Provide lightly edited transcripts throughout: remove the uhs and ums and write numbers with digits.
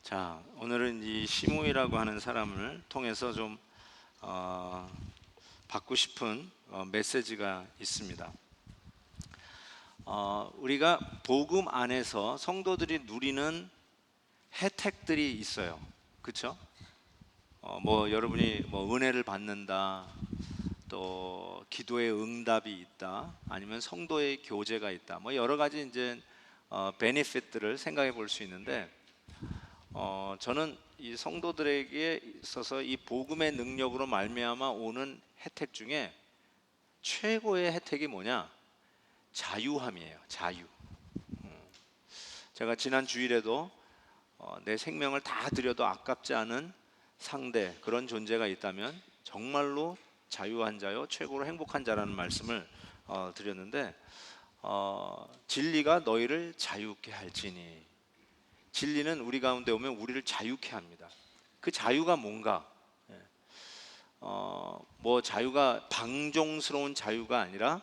자, 오늘은 이 시므이라고 하는 사람을 통해서 좀 어, 받고 싶은 메시지가 있습니다. 우리가 복음 안에서 성도들이 누리는 혜택들이 있어요. 그렇죠? 뭐 여러분이 뭐 은혜를 받는다, 또 기도의 응답이 있다, 아니면 성도의 교제가 있다, 뭐 여러 가지 이제 베네핏들을 생각해 볼 수 있는데, 저는 이 성도들에게 있어서 이 복음의 능력으로 말미암아 오는 혜택 중에 최고의 혜택이 뭐냐? 자유함이에요. 자유. 제가 지난 주일에도 내 생명을 다 드려도 아깝지 않은 상대, 그런 존재가 있다면 정말로 자유한 자요 최고로 행복한 자라는 말씀을 드렸는데, 진리가 너희를 자유케 할지니, 진리는 우리 가운데 오면 우리를 자유케 합니다. 그 자유가 뭔가? 예. 뭐 자유가 방종스러운 자유가 아니라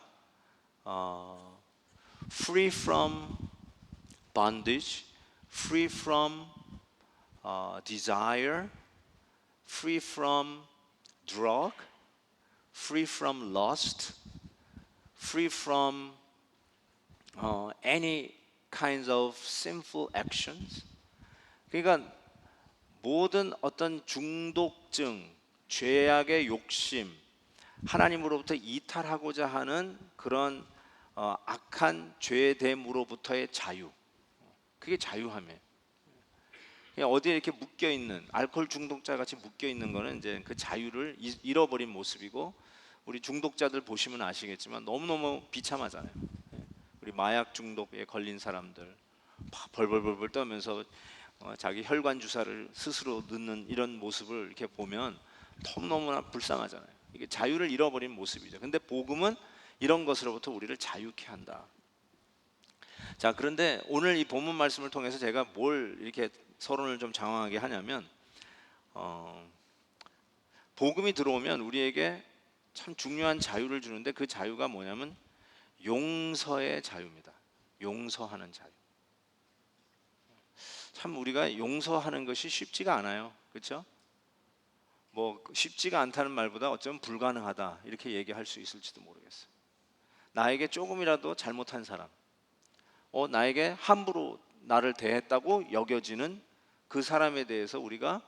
free from bondage, free from desire, free from drug, free from lust, free from any kinds of sinful actions. 그러니까 모든 어떤 중독증, 죄악의 욕심, 하나님으로부터 이탈하고자 하는 그런 악한 죄됨으로부터의 자유, 그게 자유함이에요. 그냥 어디에 이렇게 묶여 있는 알코올 중독자 같이 묶여 있는 거는 이제 그 자유를 잃어버린 모습이고, 우리 중독자들 보시면 아시겠지만 너무너무 비참하잖아요. 우리 마약 중독에 걸린 사람들 벌벌벌벌 떠면서 자기 혈관 주사를 스스로 넣는 이런 모습을 이렇게 보면 너무너무나 불쌍하잖아요. 이게 자유를 잃어버린 모습이죠. 근데 복음은 이런 것으로부터 우리를 자유케 한다. 자, 그런데 오늘 이 본문 말씀을 통해서 제가 뭘 이렇게 서론을 좀 장황하게 하냐면, 복음이 들어오면 우리에게 참 중요한 자유를 주는데, 그 자유가 뭐냐면 용서의 자유입니다. 용서하는 자유. 참 우리가 용서하는 것이 쉽지가 않아요. 그렇죠? 뭐 쉽지가 않다는 말보다 어쩌면 불가능하다 이렇게 얘기할 수 있을지도 모르겠어요. 나에게 조금이라도 잘못한 사람, 나에게 함부로 나를 대했다고 여겨지는 그 사람에 대해서 우리가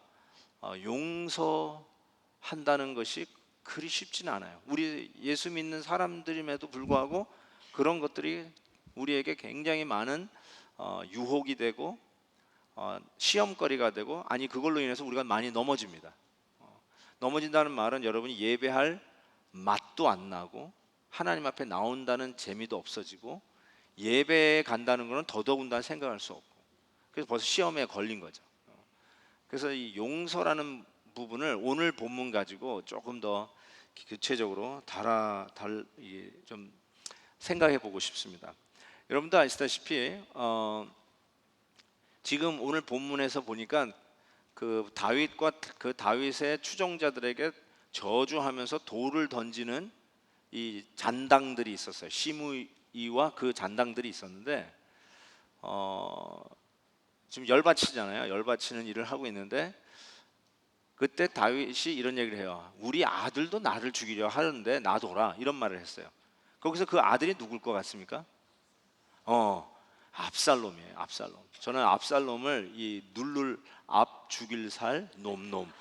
용서한다는 것이 그리 쉽지는 않아요. 우리 예수 믿는 사람들임에도 불구하고 그런 것들이 우리에게 굉장히 많은 유혹이 되고 시험거리가 되고, 아니 그걸로 인해서 우리가 많이 넘어집니다. 넘어진다는 말은 여러분이 예배할 맛도 안 나고 하나님 앞에 나온다는 재미도 없어지고, 예배에 간다는 것은 더더군다나 생각할 수 없고, 그래서 벌써 시험에 걸린 거죠. 그래서 이 용서라는 부분을 오늘 본문 가지고 조금 더 구체적으로 좀 생각해 보고 싶습니다. 여러분도 아시다시피 지금 오늘 본문에서 보니까 그 다윗과 그 다윗의 추종자들에게 저주하면서 돌을 던지는 이 잔당들이 있었어요. 시므이와 그 잔당들이 있었는데, 지금 열바치잖아요. 열바치는 일을 하고 있는데, 그때 다윗이 이런 얘기를 해요. 우리 아들도 나를 죽이려 하는데 놔둬라, 이런 말을 했어요. 거기서 그 아들이 누굴 것 같습니까? 압살롬이에요. 압살롬. 저는 압살롬을 이 눌룰 앞 죽일 살 놈놈,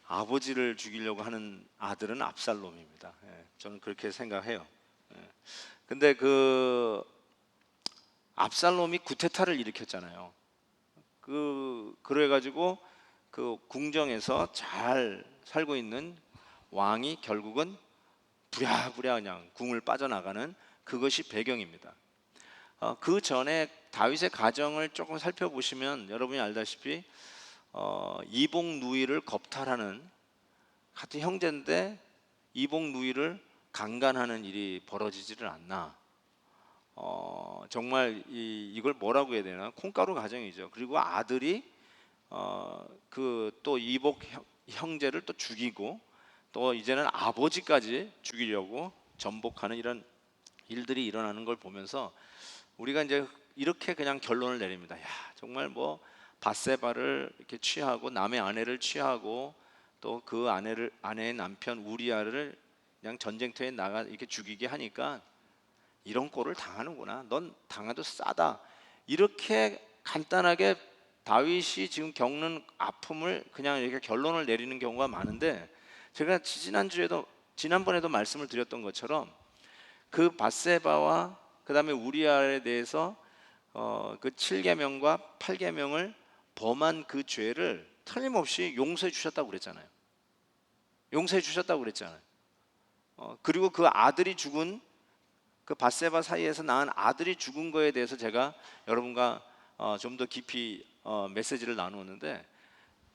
아버지를 죽이려고 하는 아들은 압살롬입니다. 저는 그렇게 생각해요. 근데 그 압살롬이 구테타를 일으켰잖아요. 그래가지고 그 궁정에서 잘 살고 있는 왕이 결국은 부랴부랴 그냥 궁을 빠져나가는, 그것이 배경입니다. 그 전에 다윗의 가정을 조금 살펴보시면 여러분이 알다시피 이복 누이를 겁탈하는, 같은 형제인데 이복 누이를 강간하는 일이 벌어지지를 않나. 정말 이걸 뭐라고 해야 되나, 콩가루 가정이죠. 그리고 아들이 그 또 이복 형제를 또 죽이고, 또 이제는 아버지까지 죽이려고 전복하는 이런 일들이 일어나는 걸 보면서 우리가 이제 이렇게 그냥 결론을 내립니다. 야, 정말 뭐 밧세바를 이렇게 취하고 남의 아내를 취하고 또 그 아내의 남편 우리아를 그냥 전쟁터에 나가 이렇게 죽이게 하니까 이런 꼴을 당하는구나. 넌 당해도 싸다. 이렇게 간단하게 다윗이 지금 겪는 아픔을 그냥 이렇게 결론을 내리는 경우가 많은데, 제가 지난번에도 말씀을 드렸던 것처럼 그 밧세바와 그다음에 우리아에 대해서 그 7계명과 8계명을 범한 그 죄를 틀림없이 용서해 주셨다고 그랬잖아요. 용서해 주셨다고 그랬잖아요. 그리고 그 아들이 죽은, 그 밧세바 사이에서 낳은 아들이 죽은 거에 대해서 제가 여러분과 좀 더 깊이 메시지를 나누었는데,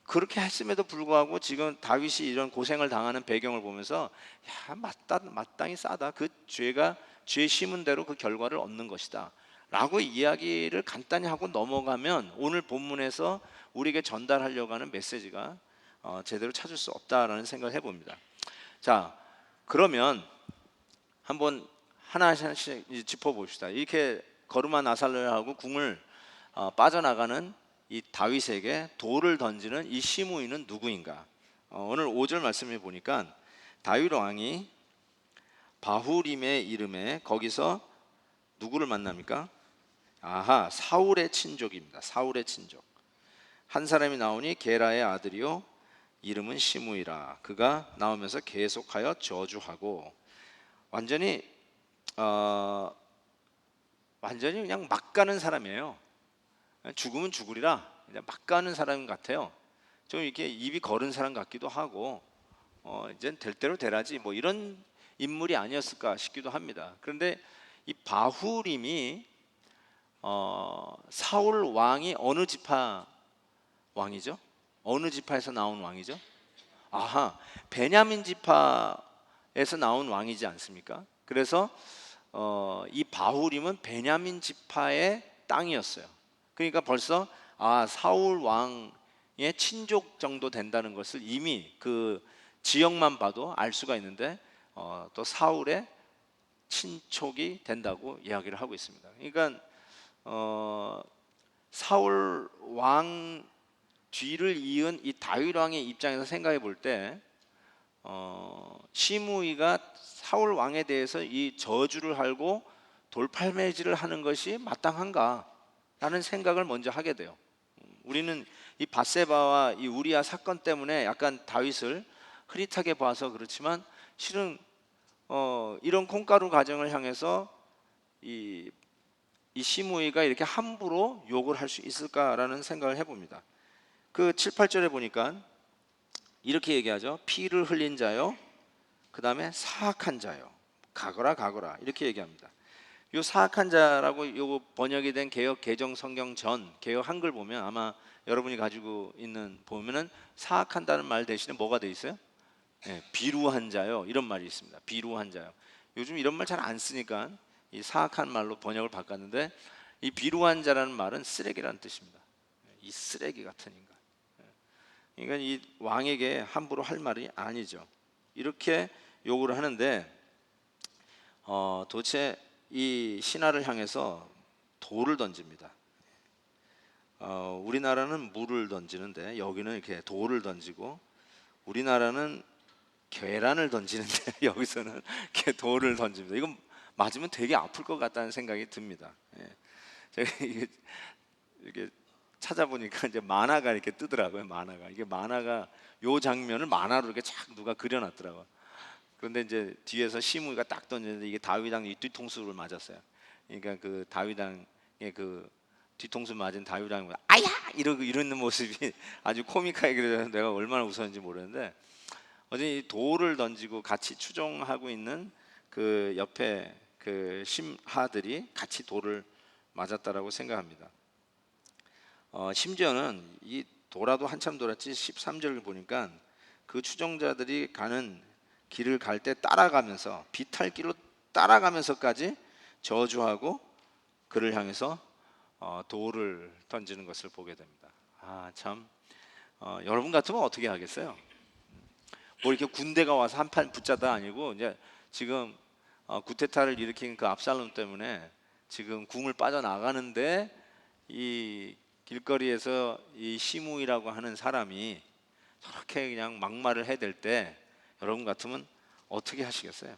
그렇게 했음에도 불구하고 지금 다윗이 이런 고생을 당하는 배경을 보면서 야, 마땅히 싸다. 그 죄 심은 대로 그 결과를 얻는 것이다 라고 이야기를 간단히 하고 넘어가면 오늘 본문에서 우리에게 전달하려고 하는 메시지가 제대로 찾을 수 없다라는 생각을 해봅니다. 자, 그러면 한번 하나씩 짚어봅시다. 이렇게 거르만 아살랴하고 궁을 빠져나가는 이 다윗에게 돌을 던지는 이 시므이는 누구인가? 오늘 5절 말씀해 보니까 다윗 왕이 바후림의 이름에 거기서 누구를 만납니까? 아하, 사울의 친족입니다. 사울의 친족. 한 사람이 나오니 게라의 아들이요 이름은 시므이라. 그가 나오면서 계속하여 저주하고 완전히 그냥 막 가는 사람이에요. 죽으면 죽으리라 그냥 막 가는 사람 같아요. 좀 이렇게 입이 거른 사람 같기도 하고 이젠 될 대로 되라지 뭐 이런 인물이 아니었을까 싶기도 합니다. 그런데 이 바후림이 사울 왕이 어느 지파 왕이죠? 어느 지파에서 나온 왕이죠? 아하, 베냐민 지파에서 나온 왕이지 않습니까? 그래서 이 바후림은 베냐민 지파의 땅이었어요. 그러니까 벌써 사울 왕의 친족 정도 된다는 것을 이미 그 지역만 봐도 알 수가 있는데 또 사울의 친족이 된다고 이야기를 하고 있습니다. 그러니까 사울 왕 뒤를 이은 이 다윗 왕의 입장에서 생각해 볼 때 시므이가 사울 왕에 대해서 이 저주를 하고 돌팔매질을 하는 것이 마땅한가 라는 생각을 먼저 하게 돼요. 우리는 이 밧세바와 이 우리아 사건 때문에 약간 다윗을 흐릿하게 봐서 그렇지만 실은 이런 콩가루 가정을 향해서 이 시므이가 이렇게 함부로 욕을 할 수 있을까라는 생각을 해봅니다. 그 7, 8절에 보니까 이렇게 얘기하죠. 피를 흘린 자요, 그 다음에 사악한 자요, 가거라 이렇게 얘기합니다. 요 사악한 자라고 요 번역이 된 개역 개정 성경 전 개역 한글 보면 아마 여러분이 가지고 있는 보면은 사악한다는 말 대신에 뭐가 돼 있어요? 네, 비루한 자요 이런 말이 있습니다. 비루한 자요. 요즘 이런 말 잘 안 쓰니까 이 사악한 말로 번역을 바꿨는데, 이 비루한 자라는 말은 쓰레기라는 뜻입니다. 이 쓰레기 같은 인간. 그러니까 이 왕에게 함부로 할 말이 아니죠. 이렇게 요구를 하는데 도대체 이 신하를 향해서 돌을 던집니다. 우리나라는 물을 던지는데 여기는 이렇게 돌을 던지고, 우리나라는 계란을 던지는데 여기서는 이렇게 돌을 던집니다. 이건 맞으면 되게 아플 것 같다는 생각이 듭니다. 제가 이게 찾아보니까 이제 만화가 이렇게 뜨더라고요. 만화가 요 장면을 만화로 이렇게 착 누가 그려놨더라고요. 그런데 이제 뒤에서 시므이가 딱 던졌는데 이게 다윗 왕이 뒤통수를 맞았어요. 그러니까 그 다윗 왕의 그 뒤통수 맞은 다윗 왕이 아야 이러는 모습이 아주 코믹하게 그려서 내가 얼마나 웃었는지 모르는데, 어제 이 돌을 던지고 같이 추종하고 있는 그 옆에 그 심하들이 같이 돌을 맞았다라고 생각합니다. 심지어는 이 돌아도 한참 돌았지 13절을 보니까 그 추종자들이 가는 길을 갈 때 따라가면서 비탈길로 따라가면서까지 저주하고 그를 향해서 돌을 던지는 것을 보게 됩니다. 참 여러분 같으면 어떻게 하겠어요? 뭐 이렇게 군대가 와서 한판 붙자다 아니고 이제 지금 구테타를 일으킨 그 압살롬 때문에 지금 궁을 빠져나가는데 이 길거리에서 이 시므이라고 하는 사람이 저렇게 그냥 막말을 해댈 때 여러분 같으면 어떻게 하시겠어요?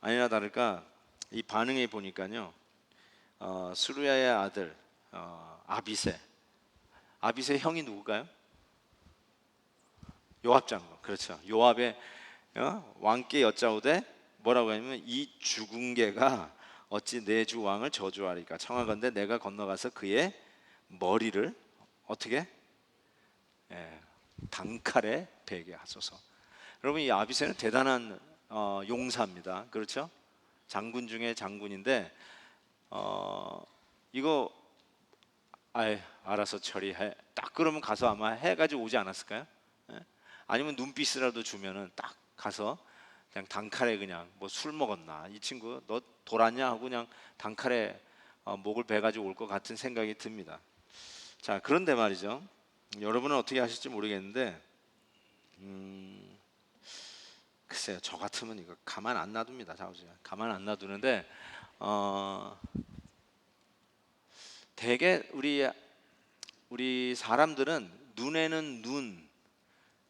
아니나 다를까 이 반응에 보니까요, 수루야의 아들 아비새, 아비새 형이 누굴까요? 요압 장군. 그렇죠. 요압의 왕께 여짜오되 뭐라고 하냐면 이 죽은 개가 어찌 내 주 왕을 저주하리까? 청하건대 내가 건너가서 그의 머리를 어떻게 단칼에 베게 하소서. 여러분, 이 아비새는 대단한 용사입니다. 그렇죠? 장군 중에 장군인데 이거 알아서 처리해 딱 그러면 가서 아마 해가지고 오지 않았을까요? 예? 아니면 눈빛이라도 주면은 딱 가서 그냥 단칼에 그냥 뭐 술 먹었나 이 친구 너 돌았냐 하고 그냥 단칼에 목을 베가지고 올 것 같은 생각이 듭니다. 자, 그런데 말이죠, 여러분은 어떻게 하실지 모르겠는데 글쎄요, 저 같으면 이거 가만 안 놔둡니다. 가만 안 놔두는데 대개 우리 사람들은 눈에는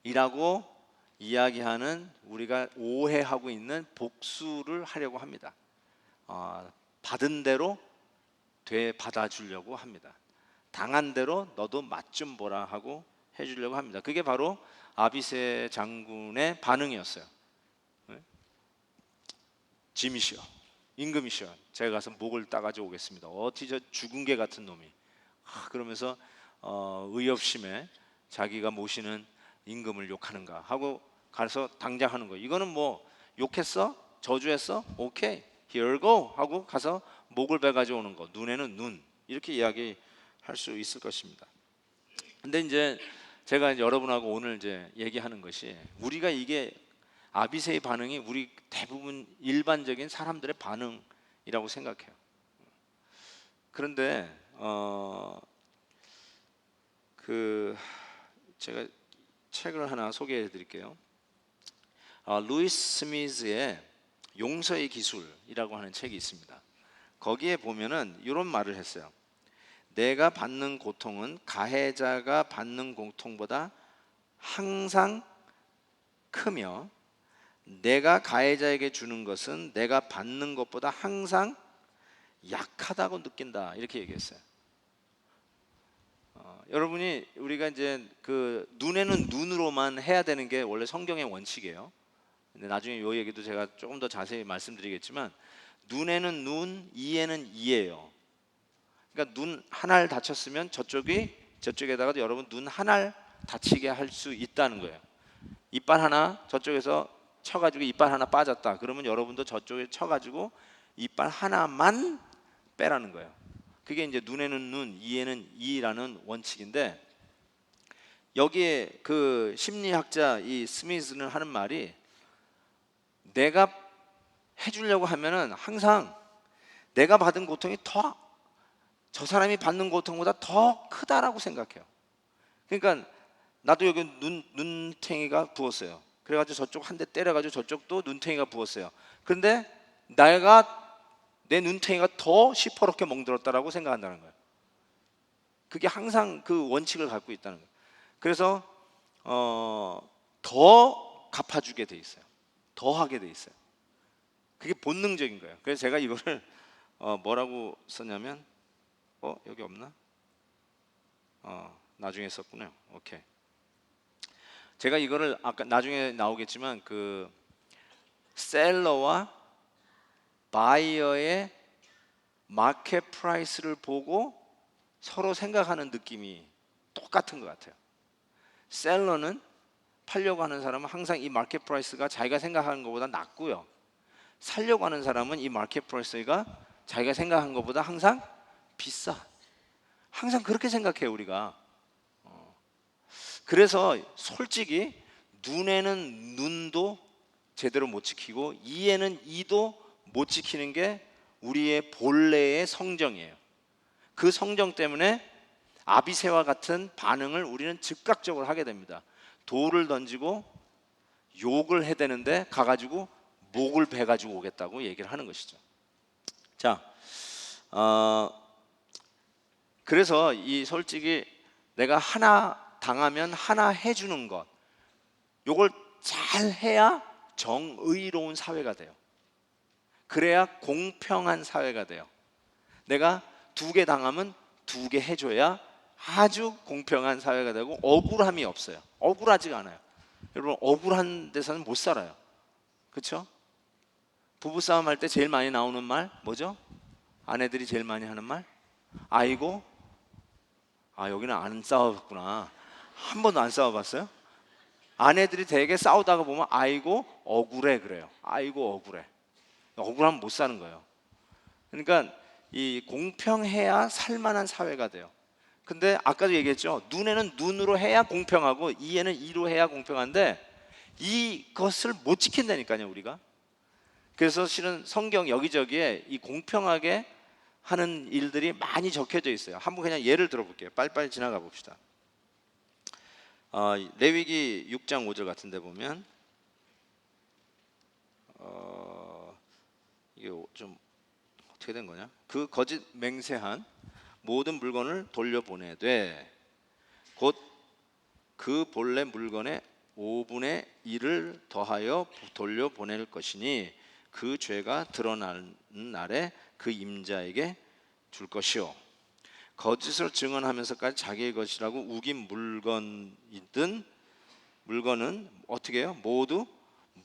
눈이라고 이야기하는 우리가 오해하고 있는 복수를 하려고 합니다. 받은 대로 되받아주려고 합니다. 당한 대로 너도 맛 좀 보라 하고 해주려고 합니다. 그게 바로 아비새 장군의 반응이었어요. 짐이시여, 임금이시여, 제가 가서 목을 따가지고 오겠습니다. 어찌 저 죽은 개 같은 놈이 그러면서 의협심에 자기가 모시는 임금을 욕하는가 하고 가서 당장 하는 거예요. 이거는 뭐 욕했어? 저주했어? 오케이, here you go 하고 가서 목을 베가지고 오는 거. 눈에는 눈, 이렇게 이야기할 수 있을 것입니다. 근데 이제 제가 여러분하고 오늘 이제 얘기하는 것이, 우리가 이게 아비새의 반응이 우리 대부분 일반적인 사람들의 반응이라고 생각해요. 그런데 제가 책을 하나 소개해 드릴게요. 루이스 스미스의 용서의 기술이라고 하는 책이 있습니다. 거기에 보면은 이런 말을 했어요. 내가 받는 고통은 가해자가 받는 고통보다 항상 크며 내가 가해자에게 주는 것은 내가 받는 것보다 항상 약하다고 느낀다, 이렇게 얘기했어요. 여러분이 우리가 이제 그 눈에는 눈으로만 해야 되는 게 원래 성경의 원칙이에요. 근데 나중에 이 얘기도 제가 조금 더 자세히 말씀드리겠지만, 눈에는 눈, 이에는 이예요. 그러니까 눈 하나를 다쳤으면 저쪽에다가도 여러분 눈 하나를 다치게 할 수 있다는 거예요. 이빨 하나 저쪽에서 쳐가지고 이빨 하나 빠졌다 그러면 여러분도 저쪽에 쳐가지고 이빨 하나만 빼라는 거예요. 그게 이제 눈에는 눈, 이에는 이라는 원칙인데, 여기에 그 심리학자 이 스미스는 하는 말이, 내가 해주려고 하면은 항상 내가 받은 고통이 저 사람이 받는 고통보다 더 크다라고 생각해요. 그러니까 나도 여기 눈탱이가 부었어요. 그래가지고 저쪽 한 대 때려가지고 저쪽도 눈탱이가 부었어요. 그런데 내 눈탱이가 더 시퍼렇게 멍들었다라고 생각한다는 거예요. 그게 항상 그 원칙을 갖고 있다는 거예요. 그래서 더 갚아주게 돼 있어요. 더 하게 돼 있어요. 그게 본능적인 거예요. 그래서 제가 이거를 뭐라고 썼냐면 여기 없나? 나중에 썼군요. 오케이. 제가 이거를 아까 나중에 나오겠지만 그 셀러와 바이어의 마켓 프라이스를 보고 서로 생각하는 느낌이 똑같은 것 같아요. 셀러는 팔려고 하는 사람은 항상 이 마켓 프라이스가 자기가 생각하는 것보다 낮고요, 살려고 하는 사람은 이 마켓 프라이스가 자기가 생각한 것보다 항상 비싸. 항상 그렇게 생각해요, 우리가. 그래서 솔직히 눈에는 눈도 제대로 못 지키고 이에는 이도 못 지키는 게 우리의 본래의 성정이에요. 그 성정 때문에 아비새와 같은 반응을 우리는 즉각적으로 하게 됩니다. 돌을 던지고 욕을 해대는데 가가지고 목을 베가지고 오겠다고 얘기를 하는 것이죠. 자, 어, 그래서 이 솔직히 내가 하나 당하면 하나 해주는 것, 요걸 잘 해야 정의로운 사회가 돼요. 그래야 공평한 사회가 돼요. 내가 2개 당하면 2개 해줘야 아주 공평한 사회가 되고 억울함이 없어요. 억울하지가 않아요. 여러분, 억울한 데서는 못 살아요. 그렇죠? 부부싸움 할 때 제일 많이 나오는 말 뭐죠? 아내들이 제일 많이 하는 말? 아이고, 여기는 안 싸워봤구나. 한 번도 안 싸워봤어요? 아내들이 되게 싸우다가 보면 아이고 억울해 그래요. 아이고 억울해. 억울하면 못 사는 거예요. 그러니까 이 공평해야 살만한 사회가 돼요. 근데 아까도 얘기했죠. 눈에는 눈으로 해야 공평하고 이에는 이로 해야 공평한데 이것을 못 지킨다니까요, 우리가. 그래서 실은 성경 여기저기에 이 공평하게 하는 일들이 많이 적혀져 있어요. 한번 그냥 예를 들어볼게요. 빨리빨리 지나가 봅시다. 레위기 6장 5절 같은 데 보면 이게 좀 어떻게 된 거냐? 그 거짓 맹세한 모든 물건을 돌려보내되 곧 그 본래 물건의 5분의 1을 더하여 돌려보낼 것이니 그 죄가 드러나는 날에 그 임자에게 줄 것이요 거짓으로 증언하면서까지 자기의 것이라고 우긴 물건이든 물건은 어떻게 해요? 모두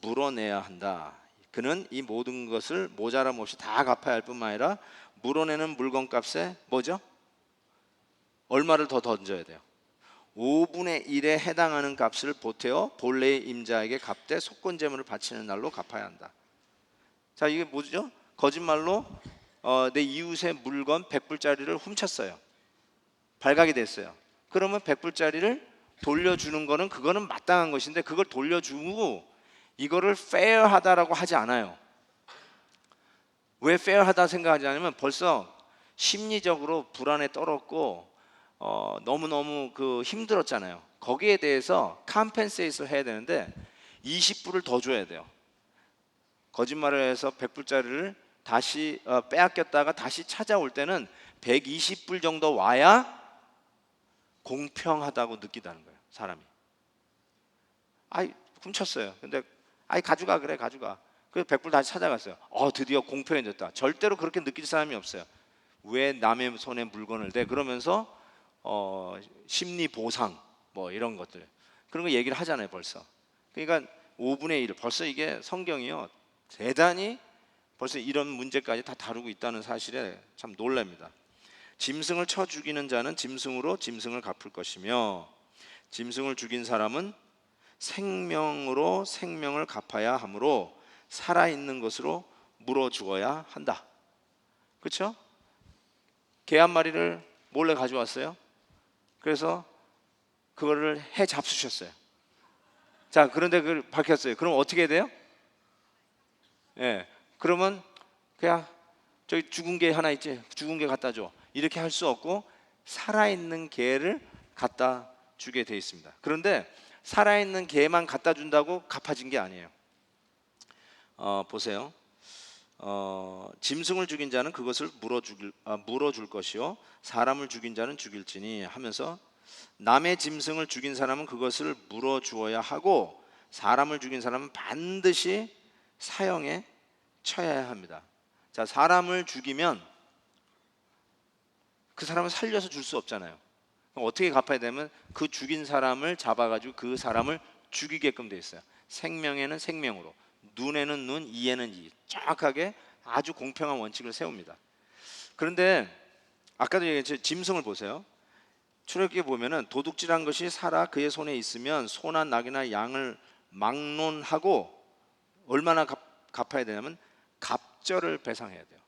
물어내야 한다. 그는 이 모든 것을 모자람 없이 다 갚아야 할 뿐만 아니라 물어내는 물건값에 뭐죠? 얼마를 더 던져야 돼요? 5분의 1에 해당하는 값을 보태어 본래의 임자에게 갚되 속건제물을 바치는 날로 갚아야 한다. 자, 이게 뭐죠? 거짓말로 내 이웃의 물건 100불짜리를 훔쳤어요. 발각이 됐어요. 그러면 100불짜리를 돌려주는 거는 그거는 마땅한 것인데 그걸 돌려주고 이거를 페어하다라고 하지 않아요. 왜 페어하다 생각하지 않으면 벌써 심리적으로 불안에 떨었고 너무너무 힘들었잖아요. 거기에 대해서 컴펜세이션 해야 되는데 20불을 더 줘야 돼요. 거짓말을 해서 100불짜리를 다시 빼앗겼다가 다시 찾아올 때는 120불 정도 와야 공평하다고 느끼다는 거예요. 사람이. 훔쳤어요. 근데 가져가 그래 가져가. 그래서 100불 다시 찾아갔어요. 드디어 공평해졌다. 절대로 그렇게 느낄 사람이 없어요. 왜 남의 손에 물건을 대? 그러면서 심리 보상 뭐 이런 것들 그런 거 얘기를 하잖아요. 벌써. 그러니까 5분의 1 벌써 이게 성경이요 대단히 벌써 이런 문제까지 다 다루고 있다는 사실에 참 놀랍니다. 짐승을 쳐 죽이는 자는 짐승으로 짐승을 갚을 것이며 짐승을 죽인 사람은 생명으로 생명을 갚아야 하므로 살아있는 것으로 물어 죽어야 한다. 그렇죠? 개 한 마리를 몰래 가져왔어요. 그래서 그거를 해 잡수셨어요. 자, 그런데 그걸 밝혔어요. 그럼 어떻게 돼요? 예. 그러면 그냥 저기 죽은 개 하나 있지? 죽은 개 갖다 줘. 이렇게 할 수 없고 살아있는 개를 갖다 주게 돼 있습니다. 그런데 살아있는 개만 갖다 준다고 갚아진 게 아니에요. 보세요. 짐승을 죽인 자는 그것을 물어줄 것이요 사람을 죽인 자는 죽일지니 하면서 남의 짐승을 죽인 사람은 그것을 물어주어야 하고 사람을 죽인 사람은 반드시 사형에 처해야 합니다. 자, 사람을 죽이면 그 사람을 살려서 줄 수 없잖아요. 그럼 어떻게 갚아야 되면 그 죽인 사람을 잡아가지고 그 사람을 죽이게끔 돼 있어요. 생명에는 생명으로, 눈에는 눈, 이에는 이, 정확하게 아주 공평한 원칙을 세웁니다. 그런데 아까도 얘기했죠. 짐승을 보세요. 출애굽기에 보면은 도둑질한 것이 살아 그의 손에 있으면 소나 낙이나 양을 막론하고 얼마나 갚아야 되냐면 갑절을 배상해야 돼요.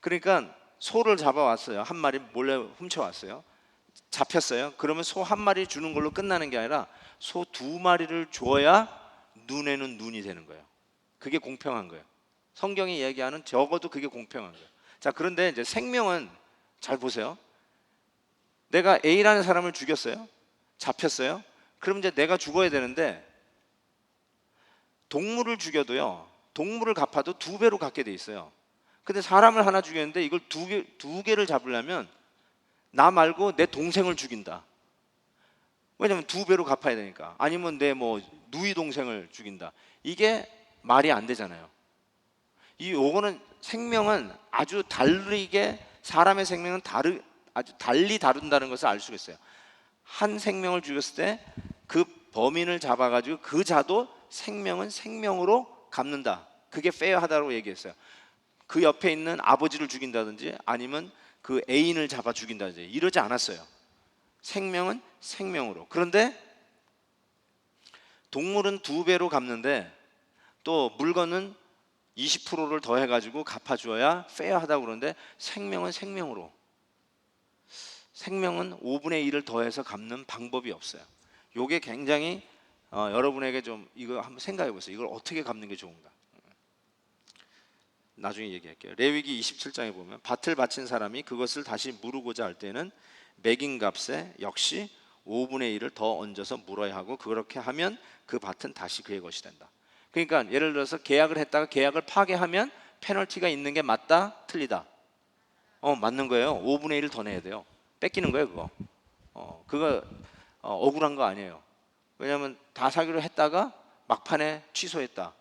그러니까 소를 잡아왔어요. 한 마리 몰래 훔쳐왔어요. 잡혔어요. 그러면 소 한 마리 주는 걸로 끝나는 게 아니라 소 2마리를 줘야 눈에는 눈이 되는 거예요. 그게 공평한 거예요. 성경이 얘기하는 적어도 그게 공평한 거예요. 자, 그런데 이제 생명은 잘 보세요. 내가 A라는 사람을 죽였어요. 잡혔어요. 그럼 이제 내가 죽어야 되는데 동물을 죽여도요. 동물을 갚아도 2배로 갚게 돼 있어요. 근데 사람을 하나 죽였는데 이걸 두 개를 잡으려면 나 말고 내 동생을 죽인다. 왜냐면 두 배로 갚아야 되니까. 아니면 내 뭐 누이 동생을 죽인다. 이게 말이 안 되잖아요. 요거는 생명은 아주 다르게, 사람의 생명은 아주 달리 다룬다는 것을 알 수가 있어요. 한 생명을 죽였을 때 그 범인을 잡아가지고 그 자도 생명은 생명으로 갚는다. 그게 페어하다고 얘기했어요. 그 옆에 있는 아버지를 죽인다든지 아니면 그 애인을 잡아 죽인다든지 이러지 않았어요. 생명은 생명으로. 그런데 동물은 두 배로 갚는데 또 물건은 20%를 더 해가지고 갚아줘야 페어하다고 그러는데 생명은 생명으로. 생명은 5분의 1을 더해서 갚는 방법이 없어요. 이게 굉장히 여러분에게 좀 이거 한번 생각해 보세요. 이걸 어떻게 갚는 게 좋은가? 나중에 얘기할게요. 레위기 27장에 보면 밭을 바친 사람이 그것을 다시 무르고자 할 때는 매긴 값에 역시 5분의 1을 더 얹어서 물어야 하고, 그렇게 하면 그 밭은 다시 그의 것이 된다. 그러니까 예를 들어서 계약을 했다가 계약을 파기하면 페널티가 있는 게 맞다? 틀리다? 맞는 거예요. 5분의 1을 더 내야 돼요. 뺏기는 거예요, 그거. 그거 억울한 거 아니에요. 왜냐하면 다 사기로 했다가 막판에 취소했다.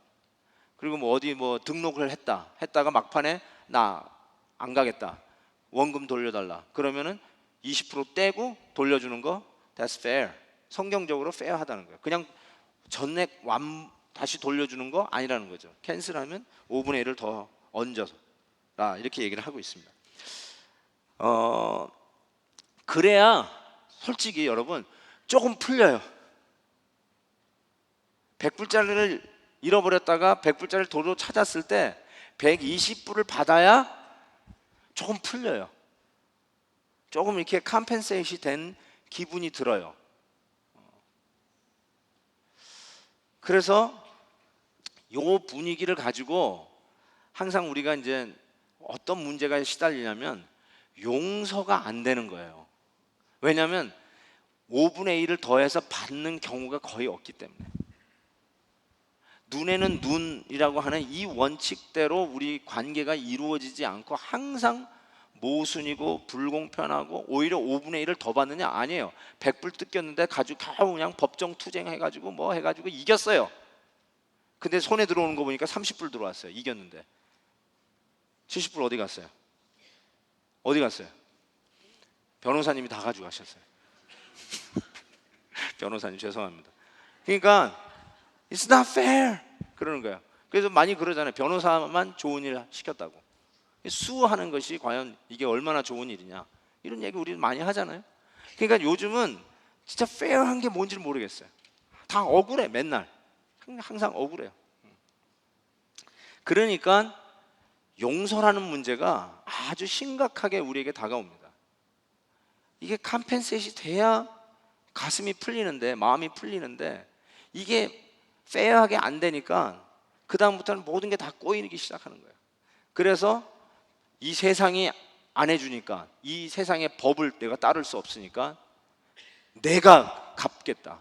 그리고 뭐 어디 뭐 등록을 했다가 막판에 나 안 가겠다, 원금 돌려달라, 그러면은 20% 떼고 돌려주는 거, that's fair. 성경적으로 페어하다는 거예요. 그냥 전액 다시 돌려주는 거 아니라는 거죠. 캔슬하면 5분의 1을 더 얹어서 이렇게 얘기를 하고 있습니다. 그래야 솔직히 여러분 조금 풀려요. 100불짜리를 잃어버렸다가 100불짜리를 도로 찾았을 때 120불을 받아야 조금 풀려요. 조금 이렇게 컴펜세이션이 된 기분이 들어요. 그래서 요 분위기를 가지고 항상 우리가 이제 어떤 문제가 시달리냐면 용서가 안 되는 거예요. 왜냐하면 5분의 1을 더해서 받는 경우가 거의 없기 때문에. 눈에는 눈이라고 하는 이 원칙대로 우리 관계가 이루어지지 않고 항상 모순이고 불공평하고, 오히려 5분의 1을 더 받느냐? 아니에요. 100불 뜯겼는데 가지고 겨우 그냥 법정 투쟁해가지고 뭐 해가지고 이겼어요. 근데 손에 들어오는 거 보니까 30불 들어왔어요. 이겼는데 70불 어디 갔어요? 어디 갔어요? 변호사님이 다 가져가셨어요. 변호사님 죄송합니다. 그러니까 It's not fair 그러는 거예요. 그래서 많이 그러잖아요. 변호사만 좋은 일 시켰다고. 수하는 것이 과연 이게 얼마나 좋은 일이냐, 이런 얘기 우리 많이 하잖아요. 그러니까 요즘은 진짜 페어한 게 뭔지를 모르겠어요. 다 억울해. 맨날 항상 억울해요. 그러니까 용서라는 문제가 아주 심각하게 우리에게 다가옵니다. 이게 컴펜세이션이 돼야 가슴이 풀리는데, 마음이 풀리는데, 이게 페어하게 안 되니까 그 다음부터는 모든 게 다 꼬이기 시작하는 거예요. 그래서 이 세상이 안 해주니까, 이 세상의 법을 내가 따를 수 없으니까 내가 갚겠다.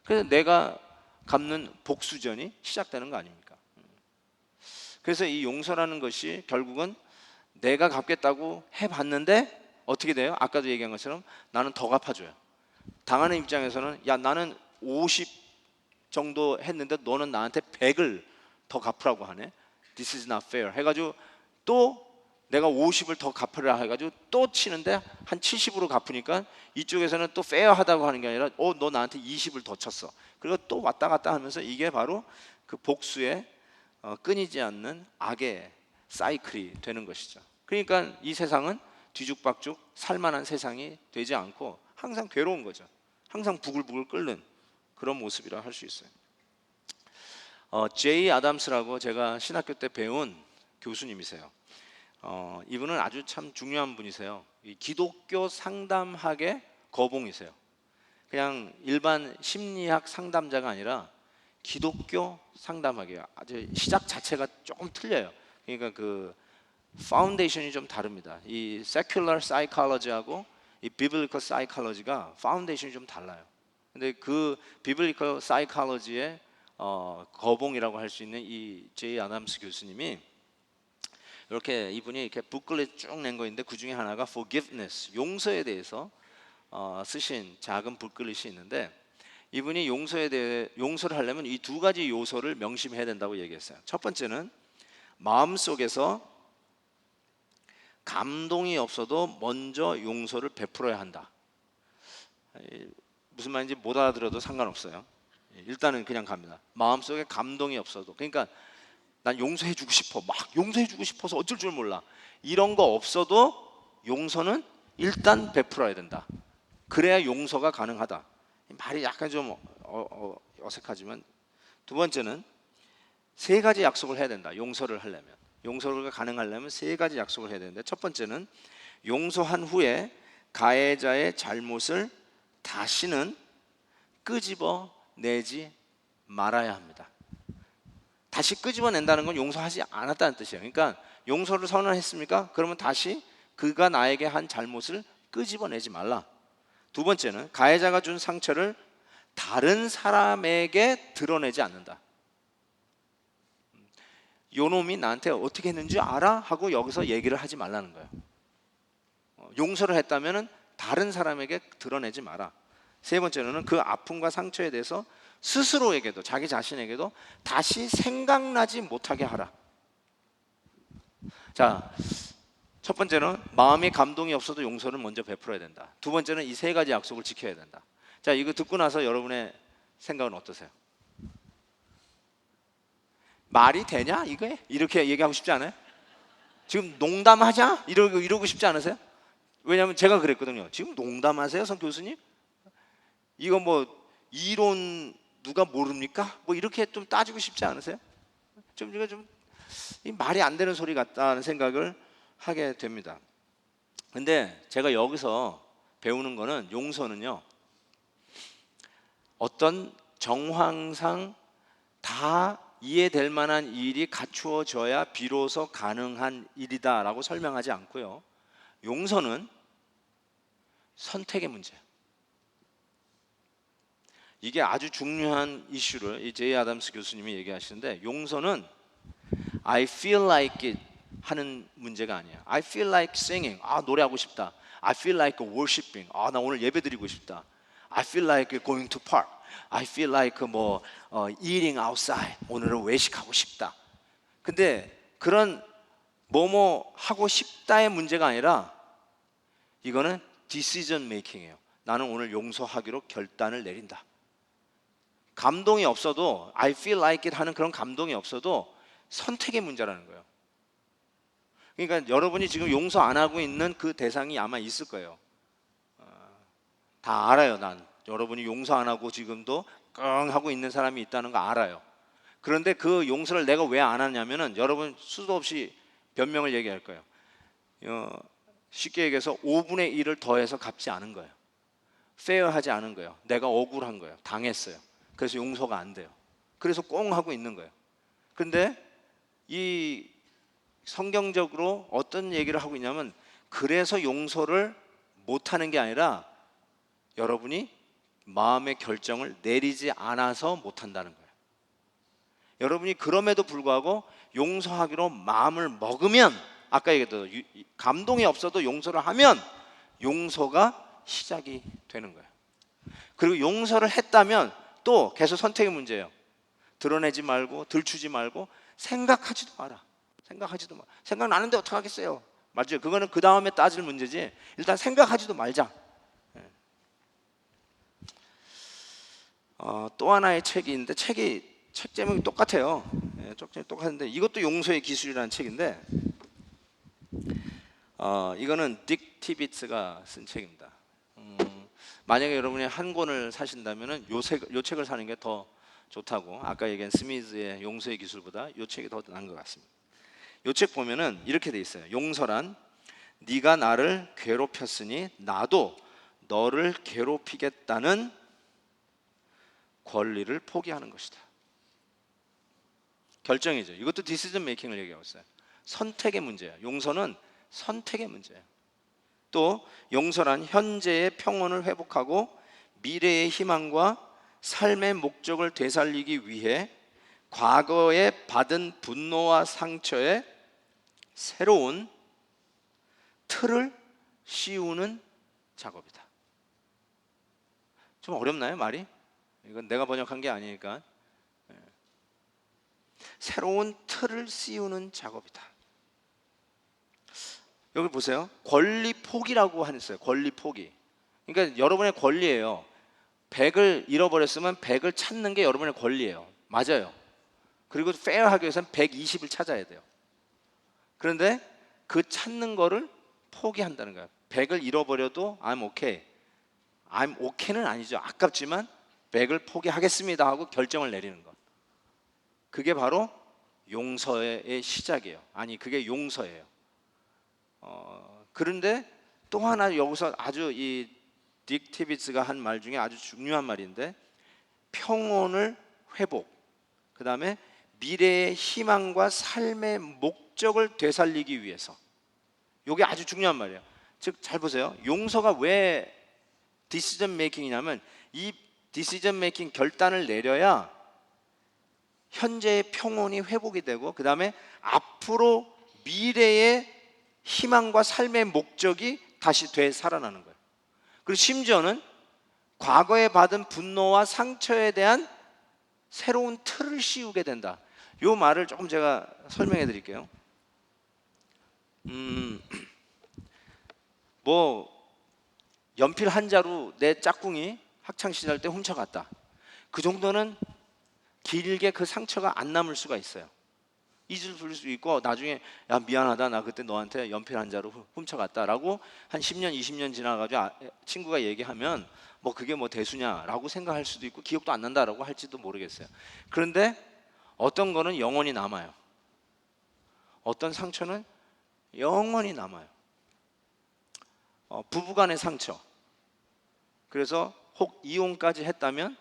그래서 내가 갚는 복수전이 시작되는 거 아닙니까? 그래서 이 용서라는 것이 결국은 내가 갚겠다고 해봤는데 어떻게 돼요? 아까도 얘기한 것처럼 나는 더 갚아줘요. 당하는 입장에서는 야, 나는 50 정도 했는데 너는 나한테 100을 더 갚으라고 하네. This is not fair 해가지고 또 내가 50을 더 갚으라 해가지고 또 치는데 한 70으로 갚으니까 이쪽에서는 또 페어하다고 하는 게 아니라 너 나한테 20을 더 쳤어. 그리고 또 왔다 갔다 하면서 이게 바로 그 복수의 끊이지 않는 악의 사이클이 되는 것이죠. 그러니까 이 세상은 뒤죽박죽 살만한 세상이 되지 않고 항상 괴로운 거죠. 항상 부글부글 끓는 그런 모습이라 할 수 있어요. 제이 아담스라고 제가 신학교 때 배운 교수님이세요. 이분은 아주 참 중요한 분이세요. 이 기독교 상담학의 거봉이세요. 그냥 일반 심리학 상담자가 아니라 기독교 상담학이에요. 아주 시작 자체가 조금 틀려요. 그러니까 그 파운데이션이 좀 다릅니다. 이 secular psychology하고 이 biblical psychology가 파운데이션이 좀 달라요. 근데 그 biblical psychology의 거봉이라고 할 수 있는 이 제이 아담스 교수님이 이렇게 이분이 이렇게 북클릿 쭉 낸 거 있는데 그 중에 하나가 forgiveness, 용서에 대해서 쓰신 작은 북클릿이 있는데, 이분이 용서에 대해 용서를 하려면 이 두 가지 요소를 명심해야 된다고 얘기했어요. 첫 번째는 마음속에서 감동이 없어도 먼저 용서를 베풀어야 한다. 무슨 말인지 못 알아들어도 상관없어요. 일단은 그냥 갑니다. 마음속에 감동이 없어도, 그러니까 난 용서해주고 싶어, 막 용서해주고 싶어서 어쩔 줄 몰라, 이런 거 없어도 용서는 일단 베풀어야 된다. 그래야 용서가 가능하다. 말이 약간 좀 어색하지만, 두 번째는 세 가지 약속을 해야 된다. 용서를 하려면, 용서가 가능하려면 세 가지 약속을 해야 되는데, 첫 번째는 용서한 후에 가해자의 잘못을 다시는 끄집어 내지 말아야 합니다. 다시 끄집어낸다는 건 용서하지 않았다는 뜻이에요. 그러니까 용서를 선언했습니까? 그러면 다시 그가 나에게 한 잘못을 끄집어내지 말라. 두 번째는 가해자가 준 상처를 다른 사람에게 드러내지 않는다. 요 놈이 나한테 어떻게 했는지 알아? 하고 여기서 얘기를 하지 말라는 거예요. 용서를 했다면 다른 사람에게 드러내지 마라. 세 번째로는 그 아픔과 상처에 대해서 스스로에게도, 자기 자신에게도 다시 생각나지 못하게 하라. 자, 첫 번째는 마음에 감동이 없어도 용서를 먼저 베풀어야 된다. 두 번째는 이 세 가지 약속을 지켜야 된다. 자, 이거 듣고 나서 여러분의 생각은 어떠세요? 말이 되냐 이게? 이렇게 얘기하고 싶지 않아요? 지금 농담하자? 이러고 싶지 않으세요? 왜냐하면 제가 그랬거든요. 지금 농담하세요, 선 교수님? 이거 뭐 이론 누가 모릅니까? 뭐 이렇게 좀 따지고 싶지 않으세요? 좀 이거 좀 말이 안 되는 소리 같다는 생각을 하게 됩니다. 근데 제가 여기서 배우는 거는, 용서는요, 어떤 정황상 다 이해될 만한 일이 갖추어져야 비로소 가능한 일이다라고 설명하지 않고요, 용서는 선택의 문제예요. 이게 아주 중요한 이슈를 이 제이 아담스 교수님이 얘기하시는데, 용서는 I feel like it 하는 문제가 아니에요. I feel like singing, 노래하고 싶다. I feel like worshiping, 나 오늘 예배 드리고 싶다. I feel like going to park, I feel like eating outside, 오늘은 외식하고 싶다. 근데 그런 뭐뭐 하고 싶다의 문제가 아니라, 이거는 decision making이에요. 나는 오늘 용서하기로 결단을 내린다. 감동이 없어도, I feel like it 하는 그런 감동이 없어도 선택의 문제라는 거예요. 그러니까 여러분이 지금 용서 안 하고 있는 그 대상이 아마 있을 거예요. 다 알아요. 난 여러분이 용서 안 하고 지금도 끙 하고 있는 사람이 있다는 거 알아요. 그런데 그 용서를 내가 왜 안 하냐면은, 여러분 수도 없이 변명을 얘기할 거예요. 쉽게 얘기해서 5분의 1을 더해서 갚지 않은 거예요. 페어하지 않은 거예요. 내가 억울한 거예요. 당했어요. 그래서 용서가 안 돼요. 그래서 꽁 하고 있는 거예요. 근데 이 성경적으로 어떤 얘기를 하고 있냐면, 그래서 용서를 못하는 게 아니라 여러분이 마음의 결정을 내리지 않아서 못한다는 거예요. 여러분이 그럼에도 불구하고 용서하기로 마음을 먹으면, 아까 얘기했던 감동이 없어도 용서를 하면 용서가 시작이 되는 거예요. 그리고 용서를 했다면 또 계속 선택의 문제예요. 드러내지 말고, 들추지 말고, 생각하지도 마라. 생각하지도 마. 생각나는데 어떡하겠어요? 맞죠? 그거는 그 다음에 따질 문제지, 일단 생각하지도 말자. 또 하나의 책이 있는데, 책 제목이 똑같아요. 똑같은데, 이것도 용서의 기술이라는 책인데, 이거는 딕 티비츠가 쓴 책입니다. 만약에 여러분이 한 권을 사신다면 요 책을 사는 게 더 좋다고, 아까 얘기한 스미즈의 용서의 기술보다 요 책이 더 나은 것 같습니다. 요 책 보면은 이렇게 돼 있어요. 용서란 네가 나를 괴롭혔으니 나도 너를 괴롭히겠다는 권리를 포기하는 것이다. 결정이죠. 이것도 디시전 메이킹을 얘기하고 있어요. 선택의 문제예요. 용서는 선택의 문제예요. 또 용서란 현재의 평온을 회복하고 미래의 희망과 삶의 목적을 되살리기 위해 과거에 받은 분노와 상처에 새로운 틀을 씌우는 작업이다. 좀 어렵나요, 말이? 이건 내가 번역한 게 아니니까. 새로운 틀을 씌우는 작업이다. 여기 보세요. 권리 포기라고 했어요. 권리 포기. 그러니까 여러분의 권리예요. 100을 잃어버렸으면 100을 찾는 게 여러분의 권리예요. 맞아요. 그리고 페어하기 위해서는 120을 찾아야 돼요. 그런데 그 찾는 거를 포기한다는 거예요. 100을 잃어버려도 I'm okay. I'm okay는 아니죠. 아깝지만 100을 포기하겠습니다 하고 결정을 내리는 것. 그게 바로 용서의 시작이에요. 아니, 그게 용서예요. 그런데 또 하나 여기서 아주 이 딕 티비츠가 한 말 중에 아주 중요한 말인데, 평온을 회복, 그 다음에 미래의 희망과 삶의 목적을 되살리기 위해서. 이게 아주 중요한 말이에요. 즉, 잘 보세요. 용서가 왜 디시전 메이킹이냐면, 이 디시전 메이킹 결단을 내려야 현재의 평온이 회복이 되고, 그 다음에 앞으로 미래의 희망과 삶의 목적이 다시 되살아나는 거예요. 그리고 심지어는 과거에 받은 분노와 상처에 대한 새로운 틀을 씌우게 된다. 이 말을 조금 제가 설명해 드릴게요. 뭐 연필 한 자루 내 짝꿍이 학창 시절 때 훔쳐갔다. 그 정도는 길게 그 상처가 안 남을 수가 있어요. 잊을 수 있고, 나중에 야 미안하다, 나 그때 너한테 연필 한 자루 훔쳐갔다라고 한 10년 20년 지나가지고 친구가 얘기하면 뭐 그게 뭐 대수냐라고 생각할 수도 있고, 기억도 안 난다라고 할지도 모르겠어요. 그런데 어떤 거는 영원히 남아요. 어떤 상처는 영원히 남아요. 부부간의 상처. 그래서 혹 이혼까지 했다면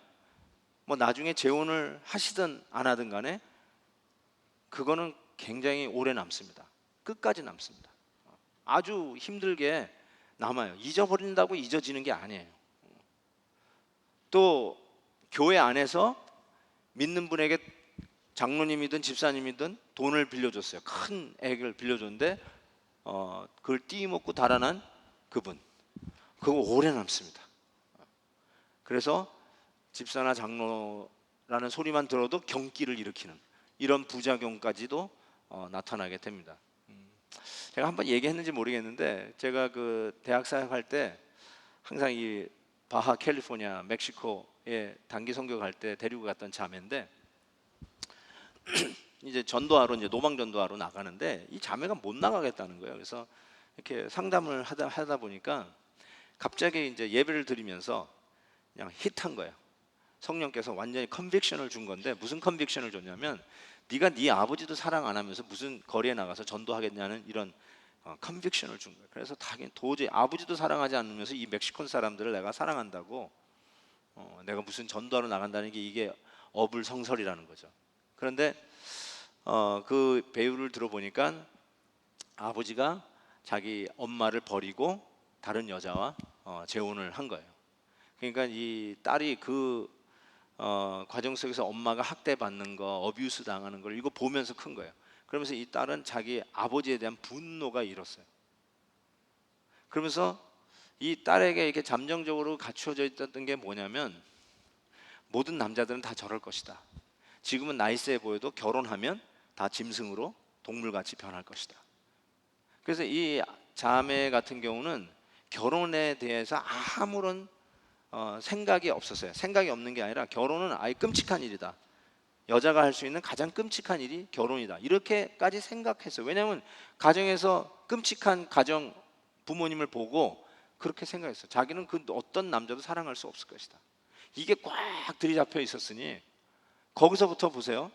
뭐 나중에 재혼을 하시든 안 하든 간에 그거는 굉장히 오래 남습니다. 끝까지 남습니다. 아주 힘들게 남아요. 잊어버린다고 잊어지는 게 아니에요. 또 교회 안에서 믿는 분에게 장로님이든 집사님이든 돈을 빌려줬어요. 큰 액을 빌려줬는데 그걸 띄먹고 달아난 그분, 그거 오래 남습니다. 그래서 집사나 장로라는 소리만 들어도 경기를 일으키는 이런 부작용까지도 나타나게 됩니다. 제가 한번 얘기했는지 모르겠는데, 제가 그 대학 사역할 때 항상 이 바하 캘리포니아 멕시코에 단기 선교 갈 때 데리고 갔던 자매인데, 이제 전도하러, 이제 노방 전도하러 나가는데 이 자매가 못 나가겠다는 거예요. 그래서 이렇게 상담을 하다 보니까 갑자기 이제 예배를 드리면서 그냥 힛한 거예요. 성령께서 완전히 컨빅션을 준 건데, 무슨 컨빅션을 줬냐면, 네가 네 아버지도 사랑 안 하면서 무슨 거리에 나가서 전도하겠냐는 이런 컨빅션을 준 거예요. 그래서 도저히 아버지도 사랑하지 않으면서 이 멕시콘 사람들을 내가 사랑한다고, 내가 무슨 전도하러 나간다는 게 이게 어불성설이라는 거죠. 그런데 그 배우를 들어보니까 아버지가 자기 엄마를 버리고 다른 여자와 재혼을 한 거예요. 그러니까 이 딸이 그 과정 속에서 엄마가 학대받는 거, 어뷰스 당하는 걸 이거 보면서 큰 거예요. 그러면서 이 딸은 자기 아버지에 대한 분노가 일었어요. 그러면서 이 딸에게 이렇게 잠정적으로 갖추어져 있었던 게 뭐냐면, 모든 남자들은 다 저럴 것이다. 지금은 나이스해 보여도 결혼하면 다 짐승으로 동물같이 변할 것이다. 그래서 이 자매 같은 경우는 결혼에 대해서 아무런 생각이 없었어요. 생각이 없는 게 아니라 결혼은 아예 끔찍한 일이다. 여자가 할 수 있는 가장 끔찍한 일이 결혼이다. 이렇게까지 생각했어요. 왜냐하면 가정에서 끔찍한 가정 부모님을 보고 그렇게 생각했어요. 자기는 그 어떤 남자도 사랑할 수 없을 것이다. 이게 꽉 들이잡혀 있었으니, 거기서부터 보세요.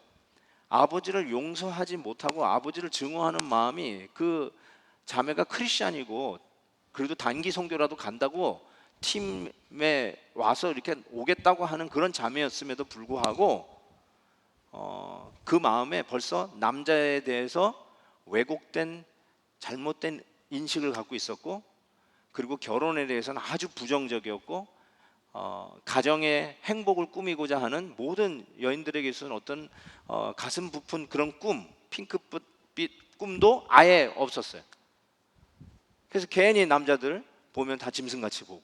아버지를 용서하지 못하고 아버지를 증오하는 마음이, 그 자매가 크리스찬이고 그래도 단기 선교라도 간다고 팀에 와서 이렇게 오겠다고 하는 그런 자매였음에도 불구하고 그 마음에 벌써 남자에 대해서 왜곡된 잘못된 인식을 갖고 있었고, 그리고 결혼에 대해서는 아주 부정적이었고, 가정의 행복을 꾸미고자 하는 모든 여인들에게 있어서는 어떤 가슴 부푼 그런 꿈, 핑크빛 꿈도 아예 없었어요. 그래서 괜히 남자들 보면 다 짐승같이 보고,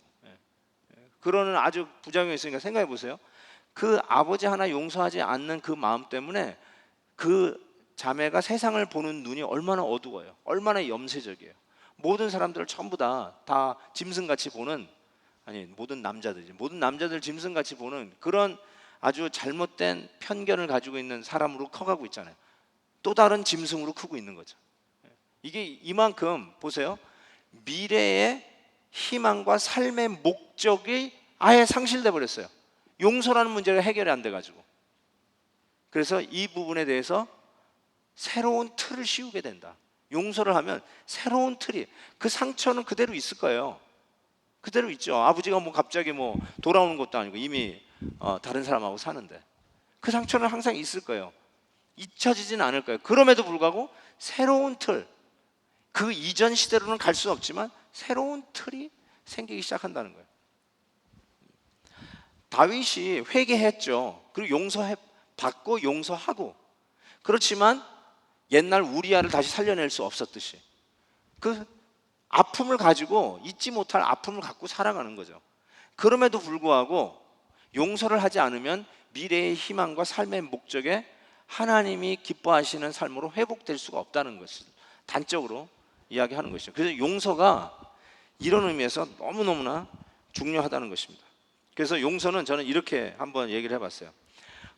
그러는 아주 부작용이 있으니까 생각해 보세요. 그 아버지 하나 용서하지 않는 그 마음 때문에 그 자매가 세상을 보는 눈이 얼마나 어두워요. 얼마나 염세적이에요. 모든 사람들을 전부 다 짐승같이 보는, 아니 모든 남자들 짐승같이 보는 그런 아주 잘못된 편견을 가지고 있는 사람으로 커가고 있잖아요. 또 다른 짐승으로 크고 있는 거죠. 이게 이만큼 보세요. 미래의 희망과 삶의 목적이 아예 상실돼 버렸어요. 용서라는 문제가 해결이 안 돼 가지고. 그래서 이 부분에 대해서 새로운 틀을 씌우게 된다. 용서를 하면 새로운 틀이, 그 상처는 그대로 있을 거예요. 그대로 있죠. 아버지가 뭐 갑자기 뭐 돌아오는 것도 아니고 이미 다른 사람하고 사는데 그 상처는 항상 있을 거예요. 잊혀지진 않을 거예요. 그럼에도 불구하고 새로운 틀, 그 이전 시대로는 갈 수 없지만 새로운 틀이 생기기 시작한다는 거예요. 다윗이 회개했죠. 그리고 받고 용서하고. 그렇지만 옛날 우리아를 다시 살려낼 수 없었듯이 그 아픔을 가지고, 잊지 못할 아픔을 갖고 살아가는 거죠. 그럼에도 불구하고 용서를 하지 않으면 미래의 희망과 삶의 목적에 하나님이 기뻐하시는 삶으로 회복될 수가 없다는 것을 단적으로 이야기하는 것이죠. 그래서 용서가 이런 의미에서 너무너무나 중요하다는 것입니다. 그래서 용서는 저는 이렇게 한번 얘기를 해봤어요.